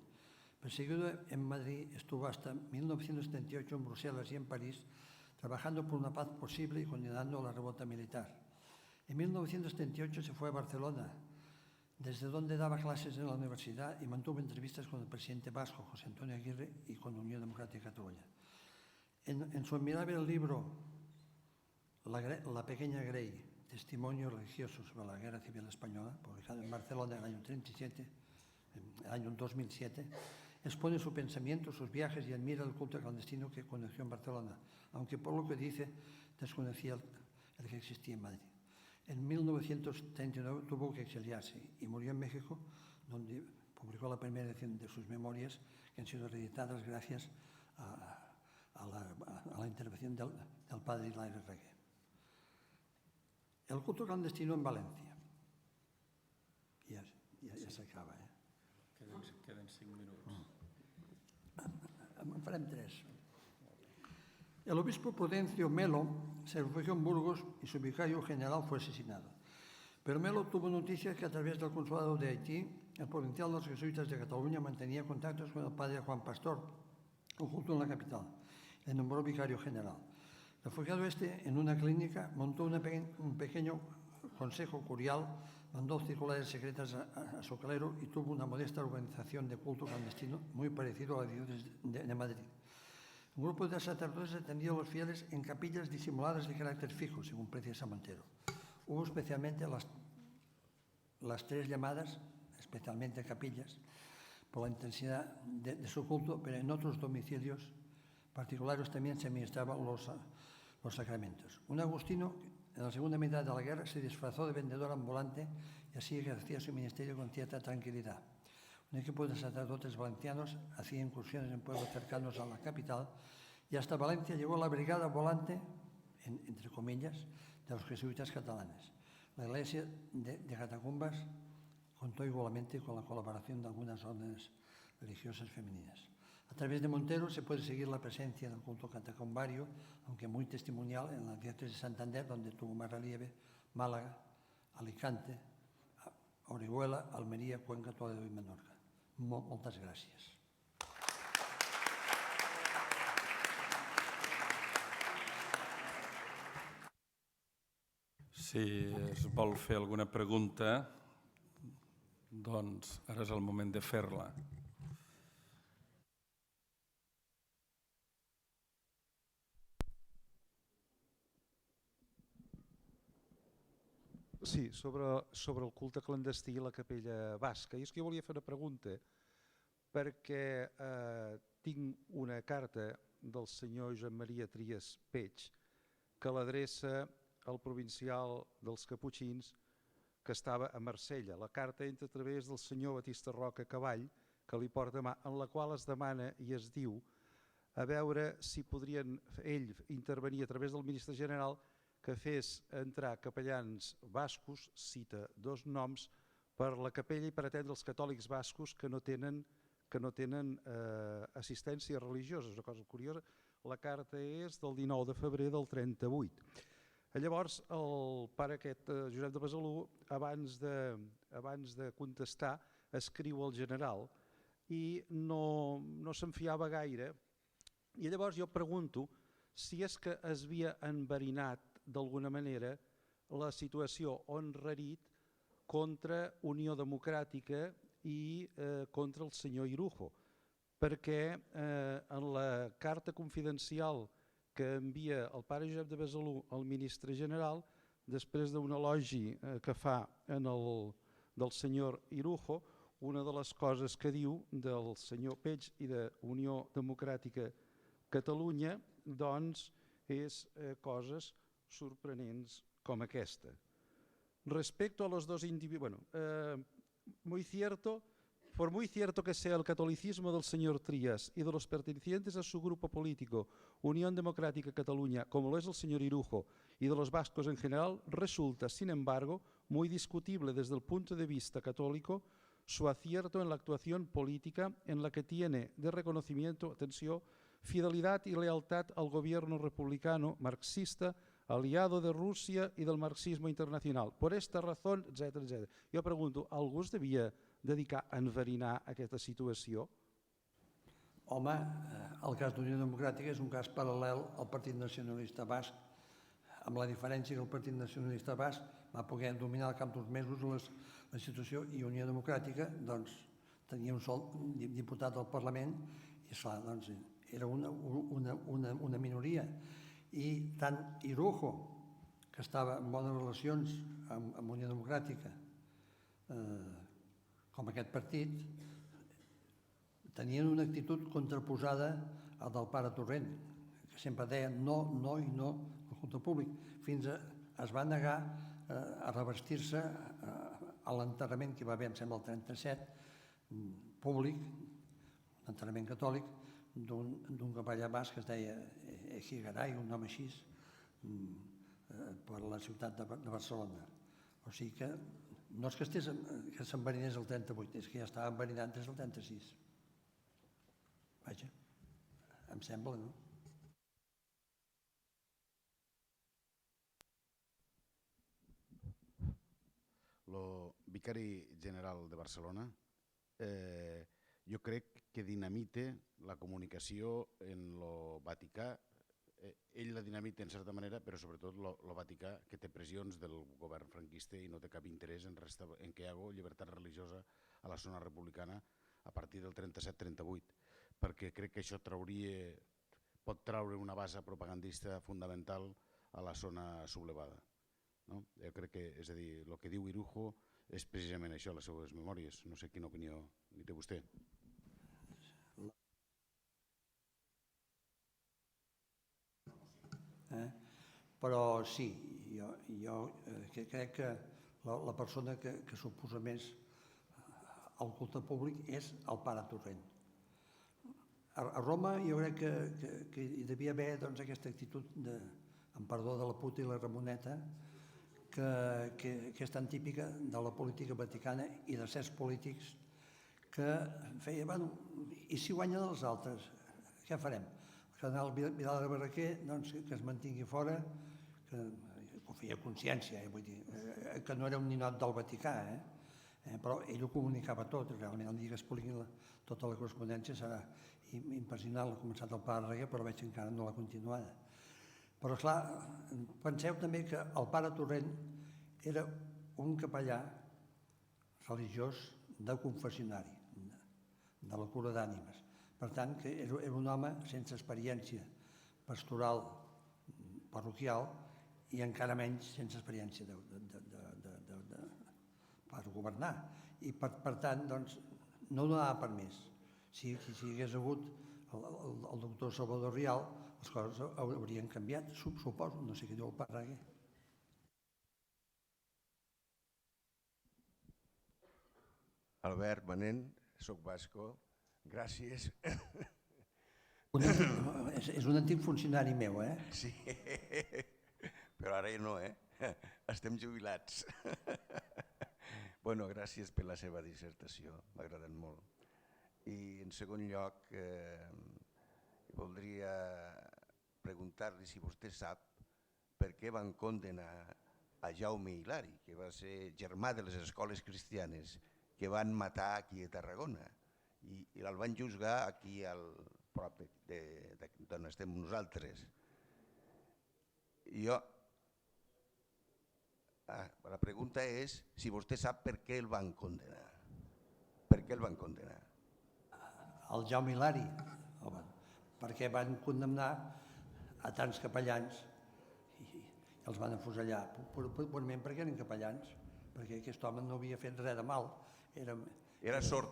perseguido en Madrid, estuvo hasta 1978 en Bruselas y en París, trabajando por una paz posible y condenando la revuelta militar. En 1978 se fue a Barcelona, desde donde daba clases en la universidad y mantuvo entrevistas con el presidente vasco, José Antonio Aguirre, y con Unión Democrática de Cataluña. En su admirable libro La pequeña Grey, Testimonios religiosos sobre la Guerra Civil Española, publicado en Barcelona en el año 37, en el año 2007, expone su pensamiento, sus viajes y admira el culto clandestino que conoció en Barcelona, aunque por lo que dice desconocía el que existía en Madrid. En 1939 tuvo que exiliarse y murió en México, donde publicó la primera edición de sus memorias, que han sido reeditadas gracias a la intervención del padre Hilario Regué. El culto clandestino en Valencia. Ja s'acaba, Queden 5 minuts. En farem 3. El obispo Prudencio Melo se refugió en Burgos y su vicario general fue asesinado. Pero Melo tuvo noticias que a través del consulado de Haití, el provincial de los jesuitas de Cataluña mantenía contactos con el padre Juan Pastor, oculto en la capital. Le nombró vicario general. Refugiado en una clínica, montó un pequeño consejo curial, mandó circulares secretas a su clero y tuvo una modesta organización de culto clandestino muy parecido a la de Madrid. Un grupo de sacerdotes atendía a los fieles en capillas disimuladas de carácter fijo, según precisa Montero. Hubo especialmente las 3 llamadas, especialmente capillas, por la intensidad de su culto, pero en otros domicilios particulares también se administraban los sacramentos. Un agustino, en la segunda mitad de la guerra, se disfrazó de vendedor ambulante y así ejercía su ministerio con cierta tranquilidad. Un equipo de sacerdotes valencianos hacía incursiones en pueblos cercanos a la capital y hasta Valencia llegó la brigada volante, entre comillas, de los jesuitas catalanes. La iglesia de Catacumbas contó igualmente con la colaboración de algunas órdenes religiosas femeninas. A través de Montero se puede seguir la presencia del culto catacumbario, aunque muy testimonial, en la diócesis de Santander, donde tuvo más relieve, Málaga, Alicante, Orihuela, Almería, Cuenca, Toledo y Menorca. Moltes gràcies. Si es vol fer alguna pregunta, doncs ara és el moment de fer-la. Sí, sobre el culte clandestí i la capella basca. I és que jo volia fer una pregunta perquè tinc una carta del senyor Joan Maria Trias Peig que l'adreça al provincial dels Caputxins que estava a Marsella. La carta entra a través del senyor Batista Roca Cavall, que li porta mà, en la qual es demana i es diu a veure si podrien ell intervenir a través del ministre general que fes entrar capellans bascos, cita 2 noms, per la capella i per atendre els catòlics bascos que no tenen assistència religiosa. És una cosa curiosa. La carta és del 19 de febrer del 38. Llavors, el pare aquest, Josep de Besalú, abans de contestar, escriu al general i no se'n fiava gaire. I llavors jo pregunto si és que es havia enverinat d'alguna manera la situació o enrarit contra Unió Democràtica i contra el senyor Irujo, perquè en la carta confidencial que envia el pare Josep de Besalú al ministre general, després d'un elogi que fa del senyor Irujo, una de les coses que diu del senyor Peig i de Unió Democràtica Catalunya, doncs, és coses sorprenents com aquesta. Respecto a los dos individuos, por muy cierto que sea el catolicismo del señor Trías y de los pertenecientes a su grupo político, Unión Democrática Cataluña, como lo es el señor Irujo, y de los vascos en general, resulta, sin embargo, muy discutible desde el punto de vista católico su acierto en la actuación política en la que tiene de reconocimiento, atención, fidelidad y lealtad al gobierno republicano marxista, aliado de Rusia y del marxismo internacional. Por esta razón, etc. etc. Jo pregunto, algú es devia dedicar a enverinar aquesta situació? Home, el cas d'Unió Democràtica és un cas paral·lel al Partit Nacionalista Basc, amb la diferència que el Partit Nacionalista Basc va poder dominar al cap d'uns mesos la situació, i Unió Democràtica doncs, tenia un sol diputat al Parlament i esclar, doncs, era una minoria. I tant Irujo, que estava en bones relacions amb Unió Democràtica, com aquest partit, tenien una actitud contraposada al del pare Torrent, que sempre deia no, no i no al culte públic, fins es va negar a revestir-se a l'enterrament que hi va haver, em sembla, el 37, públic, un enterrament catòlic, d'un capellà basc que es deia Ejigaray, un nom així, per la ciutat de Barcelona. O sigui que no és que s'enverinés el 38, és que ja estava enverinat des del 36. Vaja, em sembla, no? El vicari general de Barcelona jo crec que dinamite la comunicació en el Vaticà. Ell la dinamita en certa manera, però sobretot el Vaticà, que té pressions del govern franquista i no té cap interès en que hi hagi llibertat religiosa a la zona republicana a partir del 37-38, perquè crec que això pot traure una base propagandista fundamental a la zona sublevada. No? Jo crec que, és a dir, el que diu Irujo és precisament això, les seues memòries. No sé quina opinió hi té vostè. Però sí, jo crec que la persona que s'oposa més al culte públic és el pare Torrent. A Roma jo crec que hi devia haver aquesta actitud, amb perdó de la puta i la Ramoneta, que és tan típica de la política vaticana i de certs polítics que feia, bueno, i si guanyen els altres, què farem? El cardenal Vidal de Barraquer, doncs, que es mantingui fora, que ho feia consciència, vull dir, que no era un ninot del Vaticà, però ell ho comunicava tot, realment el dia que es publiqui tota la correspondència serà impressionant, l'ha començat el pare Reguer, però veig que encara no l'ha continuada. Però, esclar, penseu també que el pare Torrent era un capellà religiós de confessionari, de la cura d'ànimes. Per tant, que era un home sense experiència pastoral parroquial i encara menys sense experiència per governar. I per tant, doncs, no donava per més. Si hi hagués hagut el doctor Salvador Rial, les coses haurien canviat, suposo, no sé què diu el pare Reguer. Albert Manent, soc basco, gràcies. És un antic funcionari meu, Sí, però ara ja no, estem jubilats. Bueno, gràcies per la seva dissertació, m'ha agradat molt. I en segon lloc, voldria preguntar-li si vostè sap per què van condenar a Jaume Hilari, que va ser germà de les escoles cristianes, que van matar aquí a Tarragona i el van juzgar aquí al prop d'on estem nosaltres. La pregunta és si vostè sap per què el van condenar. Per què el van condenar? El Jaume Hilari, perquè van condemnar a tants capellans i els van afusellar, purament perquè eren capellans, perquè aquest home no havia fet res de mal. Era sord.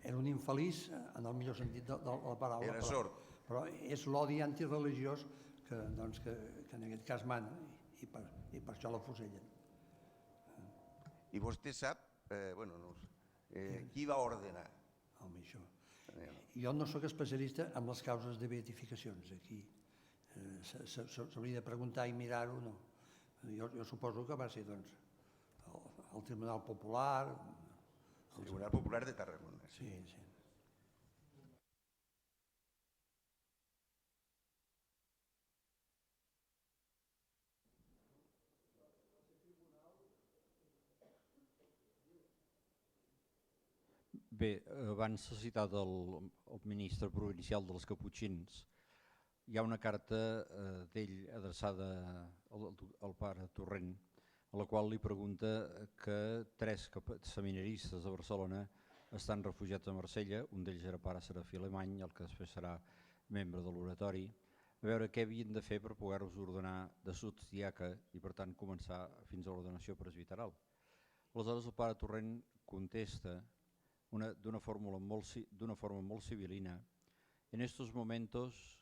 Era un infeliç, en el millor sentit de la paraula. Era sord. Però és l'odi antireligiós que en aquest cas mana i per això l'afusellen. I vostè sap, qui va ordenar? Home, això. Jo no sóc especialista en les causes de beatificacions. Aquí s'hauria de preguntar i mirar-ho, no. Jo suposo que va ser el Tribunal Popular. El Tribunal Popular de Tarragona. Sí, sí. Bé, abans s'ha citat el ministre provincial dels Caputxins. hi ha una carta d'ell adreçada al pare Torrent, a la qual li pregunta que 3 seminaristes de Barcelona estan refugiats a Marsella, un d'ells era pare Serafí Alemany, el que després serà membre de l'oratori, a veure què havien de fer per poder-los ordenar de sotsdiaca i per tant començar fins a l'ordenació presbiteral. Aleshores el pare Torrent contesta d'una forma molt civilina: en estos momentos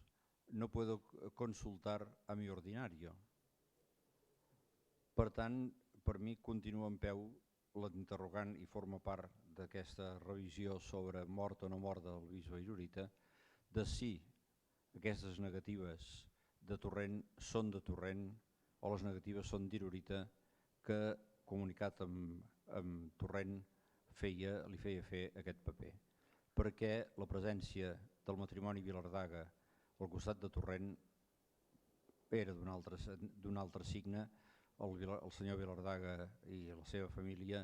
no puedo consultar a mi ordinario. Per tant, per mi continua en peu l'interrogant i forma part d'aquesta revisió sobre mort o no mort del bisbe Irurita, de si aquestes negatives de Torrent són de Torrent o les negatives són d'Irurita, que comunicat amb Torrent li feia fer aquest paper. Perquè la presència del matrimoni Vilardaga al costat de Torrent era d'un altre signe. El senyor Vilardaga i la seva família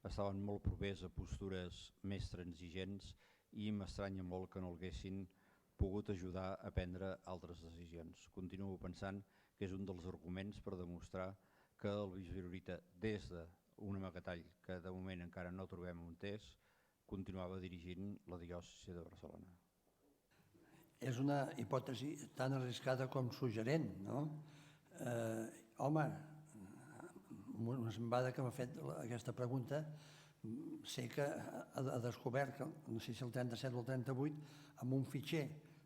estaven molt propers a postures més transigents i m'estranya molt que no haguessin pogut ajudar a prendre altres decisions. Continuo pensant que és un dels arguments per demostrar que el bisbe Irurita, des d'un amagatall que de moment encara no trobem on és, continuava dirigint la diòcesi de Barcelona. És una hipòtesi tan arriscada com suggerent, no? Home, una sembada que m'ha fet aquesta pregunta, sé que ha descobert, no sé si el 37 o el 38, amb un fitxer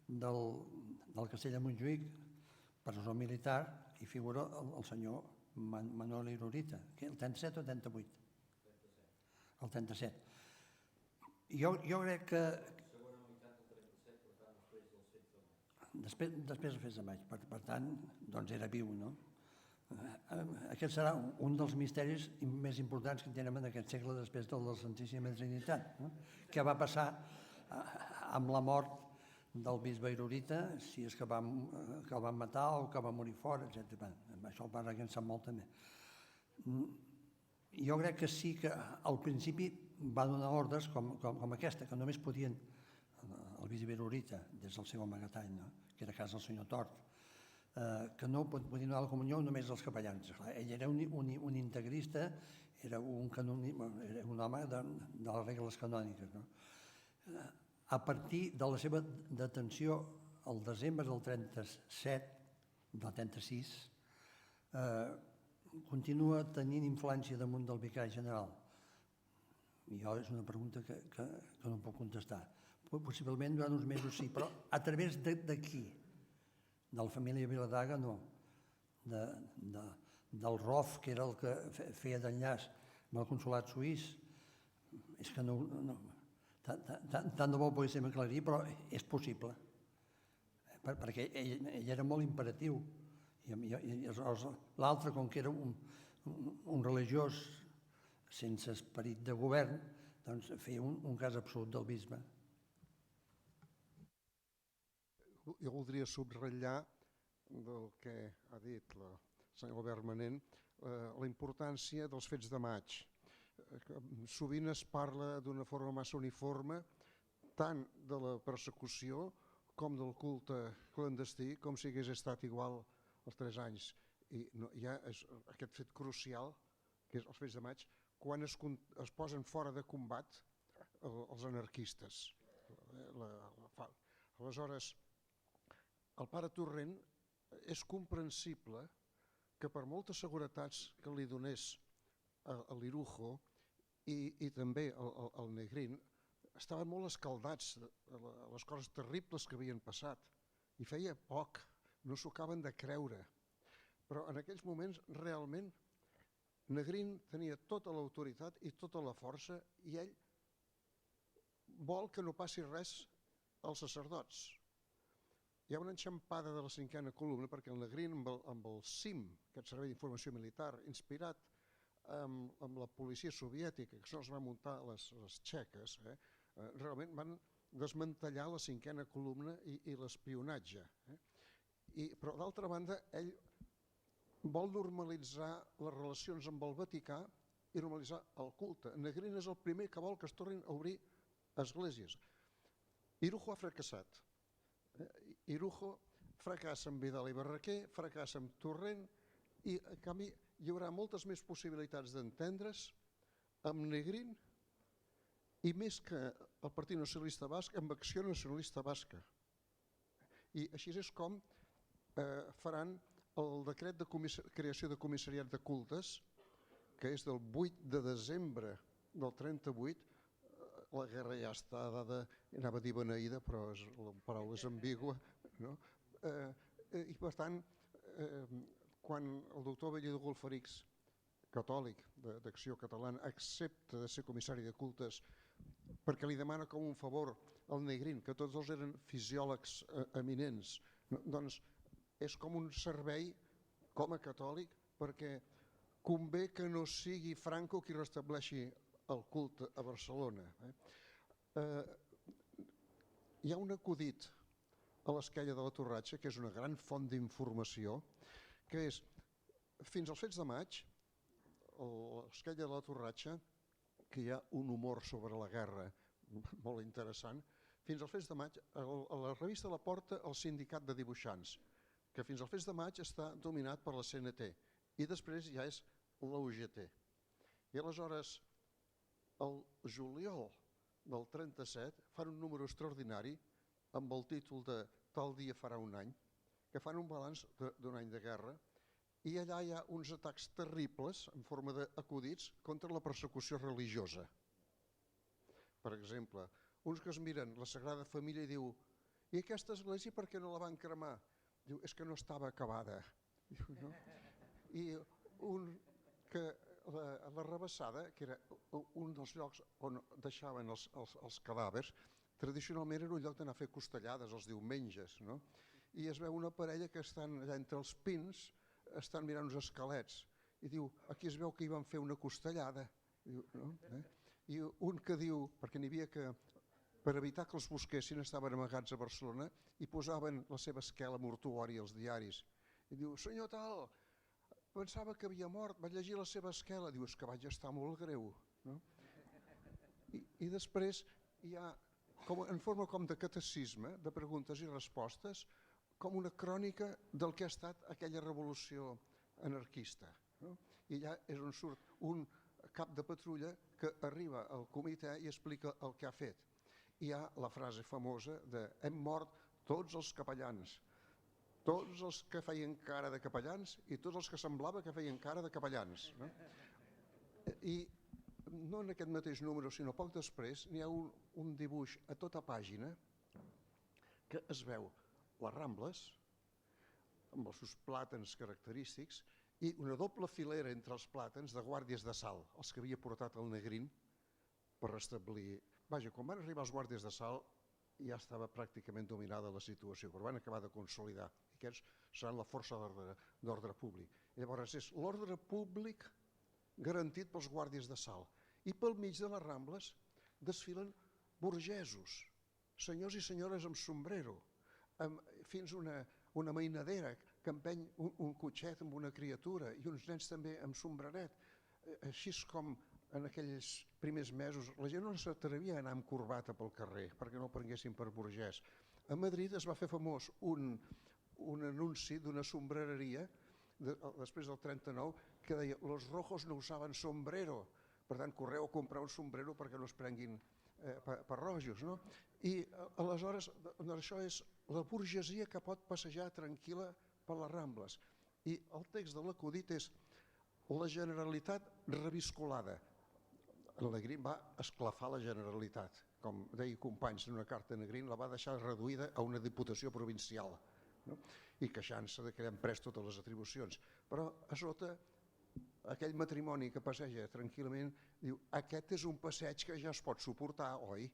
del castell de Montjuïc, presó militar, hi figura el senyor Manuel Irurita, el 37 o el 38? El 37. Jo crec que... Segona meitat del 37, per tant, després del 16 de maig. Després del 16 de maig, per tant, doncs era viu, no? Aquest serà un dels misteris més importants que tenim en aquest segle després de la Santíssima Trinitat, no? Què va passar amb la mort del bisbe Irurita, si és que el van matar o que va morir fora, etc. Això el pare que en sap molt també. Jo crec que sí que al principi va donar ordres com aquesta, que només podien el bisbe Irurita, des del seu amagatall, no? Que era a casa del senyor Tort, que no podien donar la comunió només als capellans. Ell era un integrista, era un home de les regles canòniques. No? A partir de la seva detenció al desembre del 37, del 36, continua tenint influència damunt del vicari general. I jo és una pregunta que no puc contestar. Possiblement durant uns mesos sí, però a través de qui? De la família Vilardaga no. Del ROF, que era el que feia d'enllaç amb el consolat suís, és que no... Tant de bo ho poguéssim aclarir, però és possible. Perquè ell era molt imperatiu. I l'altre, com que era un religiós sense esperit de govern, doncs feia un cas absolut del bisbe. Jo voldria subratllar del que ha dit el senyor Albert Manent, la importància dels fets de maig. Sovint es parla d'una forma massa uniforme tant de la persecució com del culte clandestí, com si hagués estat igual els 3 anys. I hi ha aquest fet crucial, que és els fets de maig, quan es posen fora de combat els anarquistes. Aleshores, el pare Torrent és comprensible que per moltes seguretats que li donés a l'Irujo i també al Negrín, estaven molt escaldats a les coses terribles que havien passat i feia poc, no s'ho acaben de creure. Però en aquells moments realment Negrín tenia tota l'autoritat i tota la força i ell vol que no passi res als sacerdots. Hi ha una enxampada de la 5a columna perquè el Negrín amb el CIM, aquest servei d'informació militar, inspirat amb la policia soviètica, que se'ls va muntar les txeques, realment van desmantellar la 5a columna i l'espionatge. Però d'altra banda, ell vol normalitzar les relacions amb el Vaticà i normalitzar el culte. Negrín és el primer que vol que es tornin a obrir esglésies. Irujo ha fracassat. Irujo fracassa amb Vidal i Barraquer, fracassa amb Torrent, i en canvi hi haurà moltes més possibilitats d'entendre's amb Negrín i més que el Partit Nacionalista Basc amb Acció Nacionalista Basca. I així és com faran el decret de creació de comissariat de cultes, que és del 8 de desembre del 38, la guerra ja està dada, anava a dir beneïda, però la paraula és ambigua, no? I per tant, quan el doctor Bellido Golferix, catòlic d'Acció Catalana, accepta de ser comissari de cultes perquè li demana com un favor al Negrín, que tots dos eren fisiòlegs eminents, doncs és com un servei com a catòlic perquè convé que no sigui Franco qui restableixi el culte a Barcelona. Hi ha un acudit a l'Esquella de la Torratxa, que és una gran font d'informació, que és, fins als fets de maig, a l'Esquella de la Torratxa, que hi ha un humor sobre la guerra molt interessant, fins als fets de maig, a la revista La Porta, el sindicat de dibuixants, que fins als fets de maig està dominat per la CNT, i després ja és la UGT. I aleshores, el juliol del 37 fan un número extraordinari amb el títol de Tal dia farà un any, que fan un balanç d'un any de guerra, i allà hi ha uns atacs terribles en forma d'acudits contra la persecució religiosa. Per exemple, uns que es miren la Sagrada Família i diu «I aquesta església per què no la van cremar?» Diu «És que no estava acabada». I un que la Rabassada, que era un dels llocs on deixaven els cadàvers, tradicionalment era un lloc d'anar a fer costellades els diumenges, no? I es veu una parella que estan allà entre els pins, estan mirant uns esquelets, i diu, aquí es veu que hi van fer una costellada. I un que diu, perquè n'hi havia que, per evitar que els busquessin, estaven amagats a Barcelona i posaven la seva esquela mortuòria als diaris. I diu, senyor tal, pensava que havia mort, vaig llegir la seva esquela. Diu, és que vaig estar molt greu. I després hi ha, en forma com de catecisme, de preguntes i respostes, com una crònica del que ha estat aquella revolució anarquista. I allà és on surt un cap de patrulla que arriba al comitè i explica el que ha fet. Hi ha la frase famosa de hem mort tots els capellans, tots els que feien cara de capellans i tots els que semblava que feien cara de capellans. I no en aquest mateix número, sinó poc després, n'hi ha un dibuix a tota pàgina que es veu les Rambles, amb els seus plàtans característics, i una doble filera entre els plàtans de guàrdies d'assalt, els que havia portat el Negrín per restablir. Vaja, quan van arribar els guàrdies d'assalt ja estava pràcticament dominada la situació, però van acabar de consolidar. I aquests seran la força d'ordre públic. Llavors és l'ordre públic garantit pels guàrdies d'assalt. I pel mig de les Rambles desfilen burgesos, senyors i senyores amb sombrero, fins una mainadera que empeny un cotxet amb una criatura i uns nens també amb sombreret. Així és com en aquells primers mesos la gent no s'atrevia a anar amb corbata pel carrer perquè no el prenguessin per burgès. A Madrid es va fer famós un anunci d'una sombrereria després del 39 que deia «Los rojos no usaven sombrero». Per tant, correu a comprar un sombrero perquè no es prenguin per rojos. I aleshores això és la burgesia que pot passejar tranquil·la per les Rambles. I el text de l'acudit és la Generalitat reviscolada. El Negrín va esclafar la Generalitat. Com deia Companys en una carta a Negrín, la va deixar reduïda a una diputació provincial i queixant-se que li han pres totes les atribucions. Però a sota aquell matrimoni que passeja tranquil·lament diu aquest és un passeig que ja es pot suportar, oi?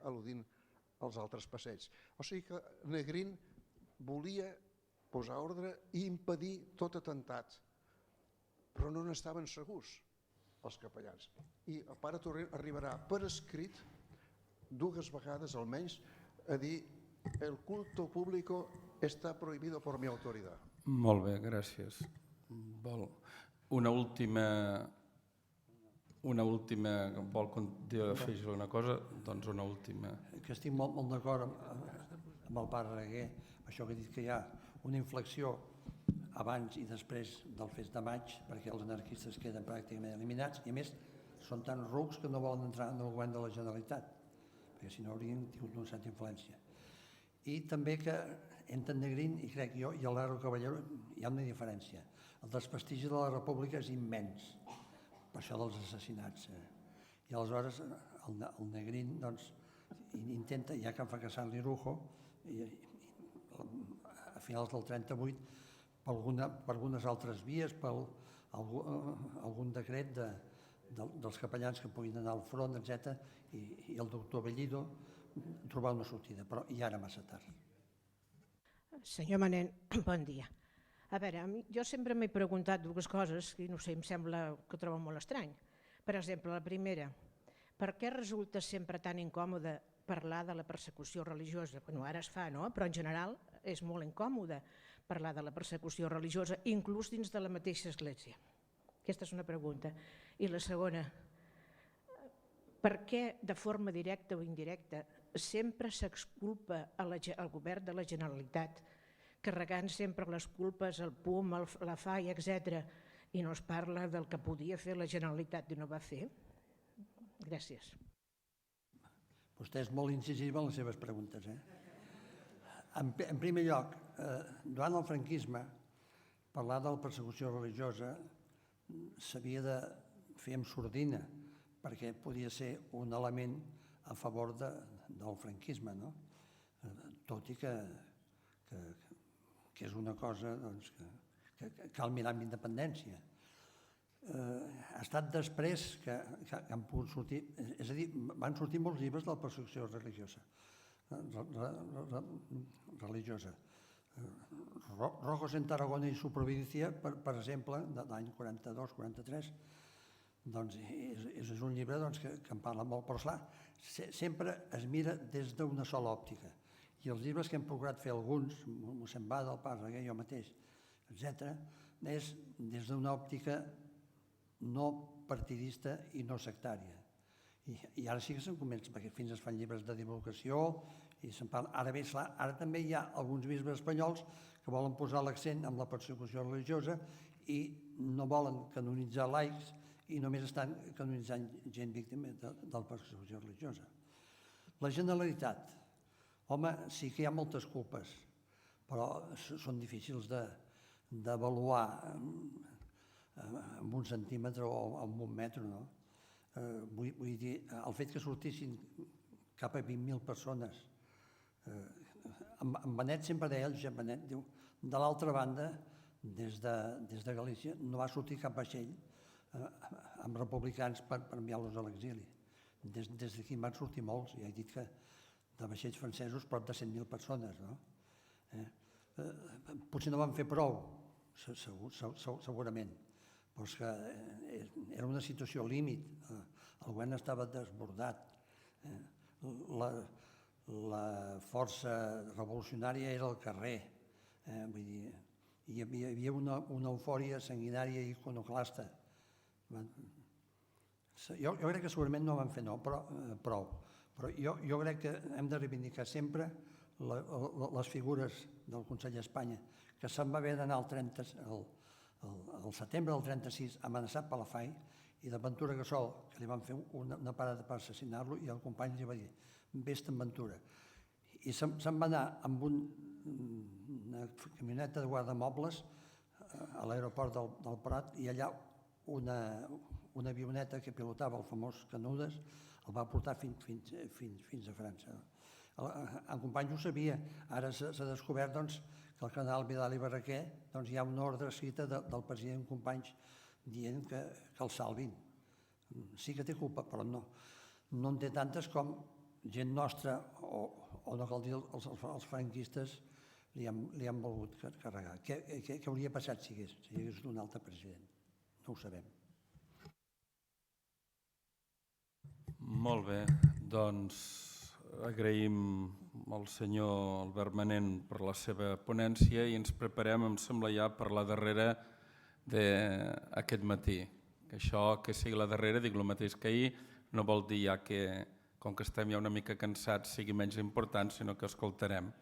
Al·ludint als altres passeigs. O sigui que Negrín volia posar ordre i impedir tot atemptat, però no n'estaven segurs els capellans. I el pare Torrent arribarà per escrit 2 vegades almenys a dir el culto público está prohibido por mi autoridad. Molt bé, gràcies. Una última... Vol afegir alguna cosa? Doncs una última. Que estic molt d'acord amb el pare Reguer, això que ha dit que hi ha una inflexió abans i després del fets de maig, perquè els anarquistes queden pràcticament eliminats, i a més són tan rucs que no volen entrar en el govern de la Generalitat, perquè si no haurien tingut una certa influència. I també que entre Negrín i crec jo i el Lara Caballero hi ha una diferència. El desprestigi de la República és immens, per això dels assassinats. I aleshores el Negrín intenta, ja que han fracassat l'Irujo, a finals del 38, per algunes altres vies, per algun decret dels capellans que puguin anar al front, etc. I el doctor Bellido trobar una sortida, però ja era massa tard. Senyor Manent, bon dia. A veure, jo sempre m'he preguntat dues coses i no sé, em sembla que ho trobo molt estrany. Per exemple, la primera, per què resulta sempre tan incòmode parlar de la persecució religiosa? Bueno, ara es fa, no? Però en general és molt incòmode parlar de la persecució religiosa, inclús dins de la mateixa església. Aquesta és una pregunta. I la segona, per què de forma directa o indirecta sempre s'exculpa al govern de la Generalitat, carregant sempre les culpes al PUM, la FAI, etc., i no es parla del que podia fer la Generalitat i no va fer? Gràcies. Vostè és molt incisiva en les seves preguntes. En primer lloc, durant el franquisme, parlar de la persecució religiosa s'havia de fer amb sordina, perquè podia ser un element a favor del franquisme, no? Tot i que és una cosa que cal mirar amb independència. Ha estat després que han pogut sortir, és a dir, van sortir molts llibres de la persecució religiosa. Rojos en Tarragona i su província, per exemple, de l'any 42-43, doncs és un llibre que en parla molt, però esclar, sempre es mira des d'una sola òptica. I els llibres que hem procurat fer alguns, mossèn Bada, el Pare Reguer, jo mateix, etc., és des d'una òptica no partidista i no sectària. I ara sí que se'n comença, perquè fins es fan llibres de divulgació i se'n parla. Ara bé, ara també hi ha alguns bisbes espanyols que volen posar l'accent en la persecució religiosa i no volen canonitzar laics i només estan canonitzant gent víctima de la persecució religiosa. La Generalitat, home, sí que hi ha moltes culpes, però són difícils d'avaluar amb un centímetre o amb un metre, no? Vull dir, el fet que sortissin cap a 20.000 persones. En Benet sempre deia, el Josep Benet, diu, de l'altra banda, des de Galícia, no va sortir cap vaixell amb republicans per enviar-los a l'exili. Des d'aquí van sortir molts, ja he dit que de vaixells francesos prop de 100.000 persones, no? Potser no van fer prou, segurament, però és que era una situació límit, el govern estava desbordat, la força revolucionària era al carrer, vull dir, hi havia una eufòria sanguinària i iconoclasta. Jo crec que segurament no van fer prou, però jo crec que hem de reivindicar sempre les figures del Consell d'Espanya, que se'n va haver d'anar al setembre del 36 amenaçat per la FAI, i de Ventura Gassol, que li van fer una parada per assassinar-lo, i el company li va dir, vés-te'n Ventura. I se'n va anar amb una camioneta de guardamobles a l'aeroport del Prat, i allà una avioneta que pilotava el famós Canudes el va portar fins a França. En Companys ho sabia, ara s'ha descobert que al canal Vidal i Barraquer hi ha una ordre escrita del president Companys dient que el salvin. Sí que té culpa, però no en té tantes com gent nostra, o no cal dir els franquistes, li han volgut carregar. Què hauria passat si hi hagués un altre president? No ho sabem. Molt bé, doncs agraïm al senyor Albert Manent per la seva ponència i ens preparem, em sembla ja, per la darrera d'aquest matí. Que això, que sigui la darrera, dic el mateix que ahir, no vol dir ja que, com que estem ja una mica cansats, sigui menys important, sinó que escoltarem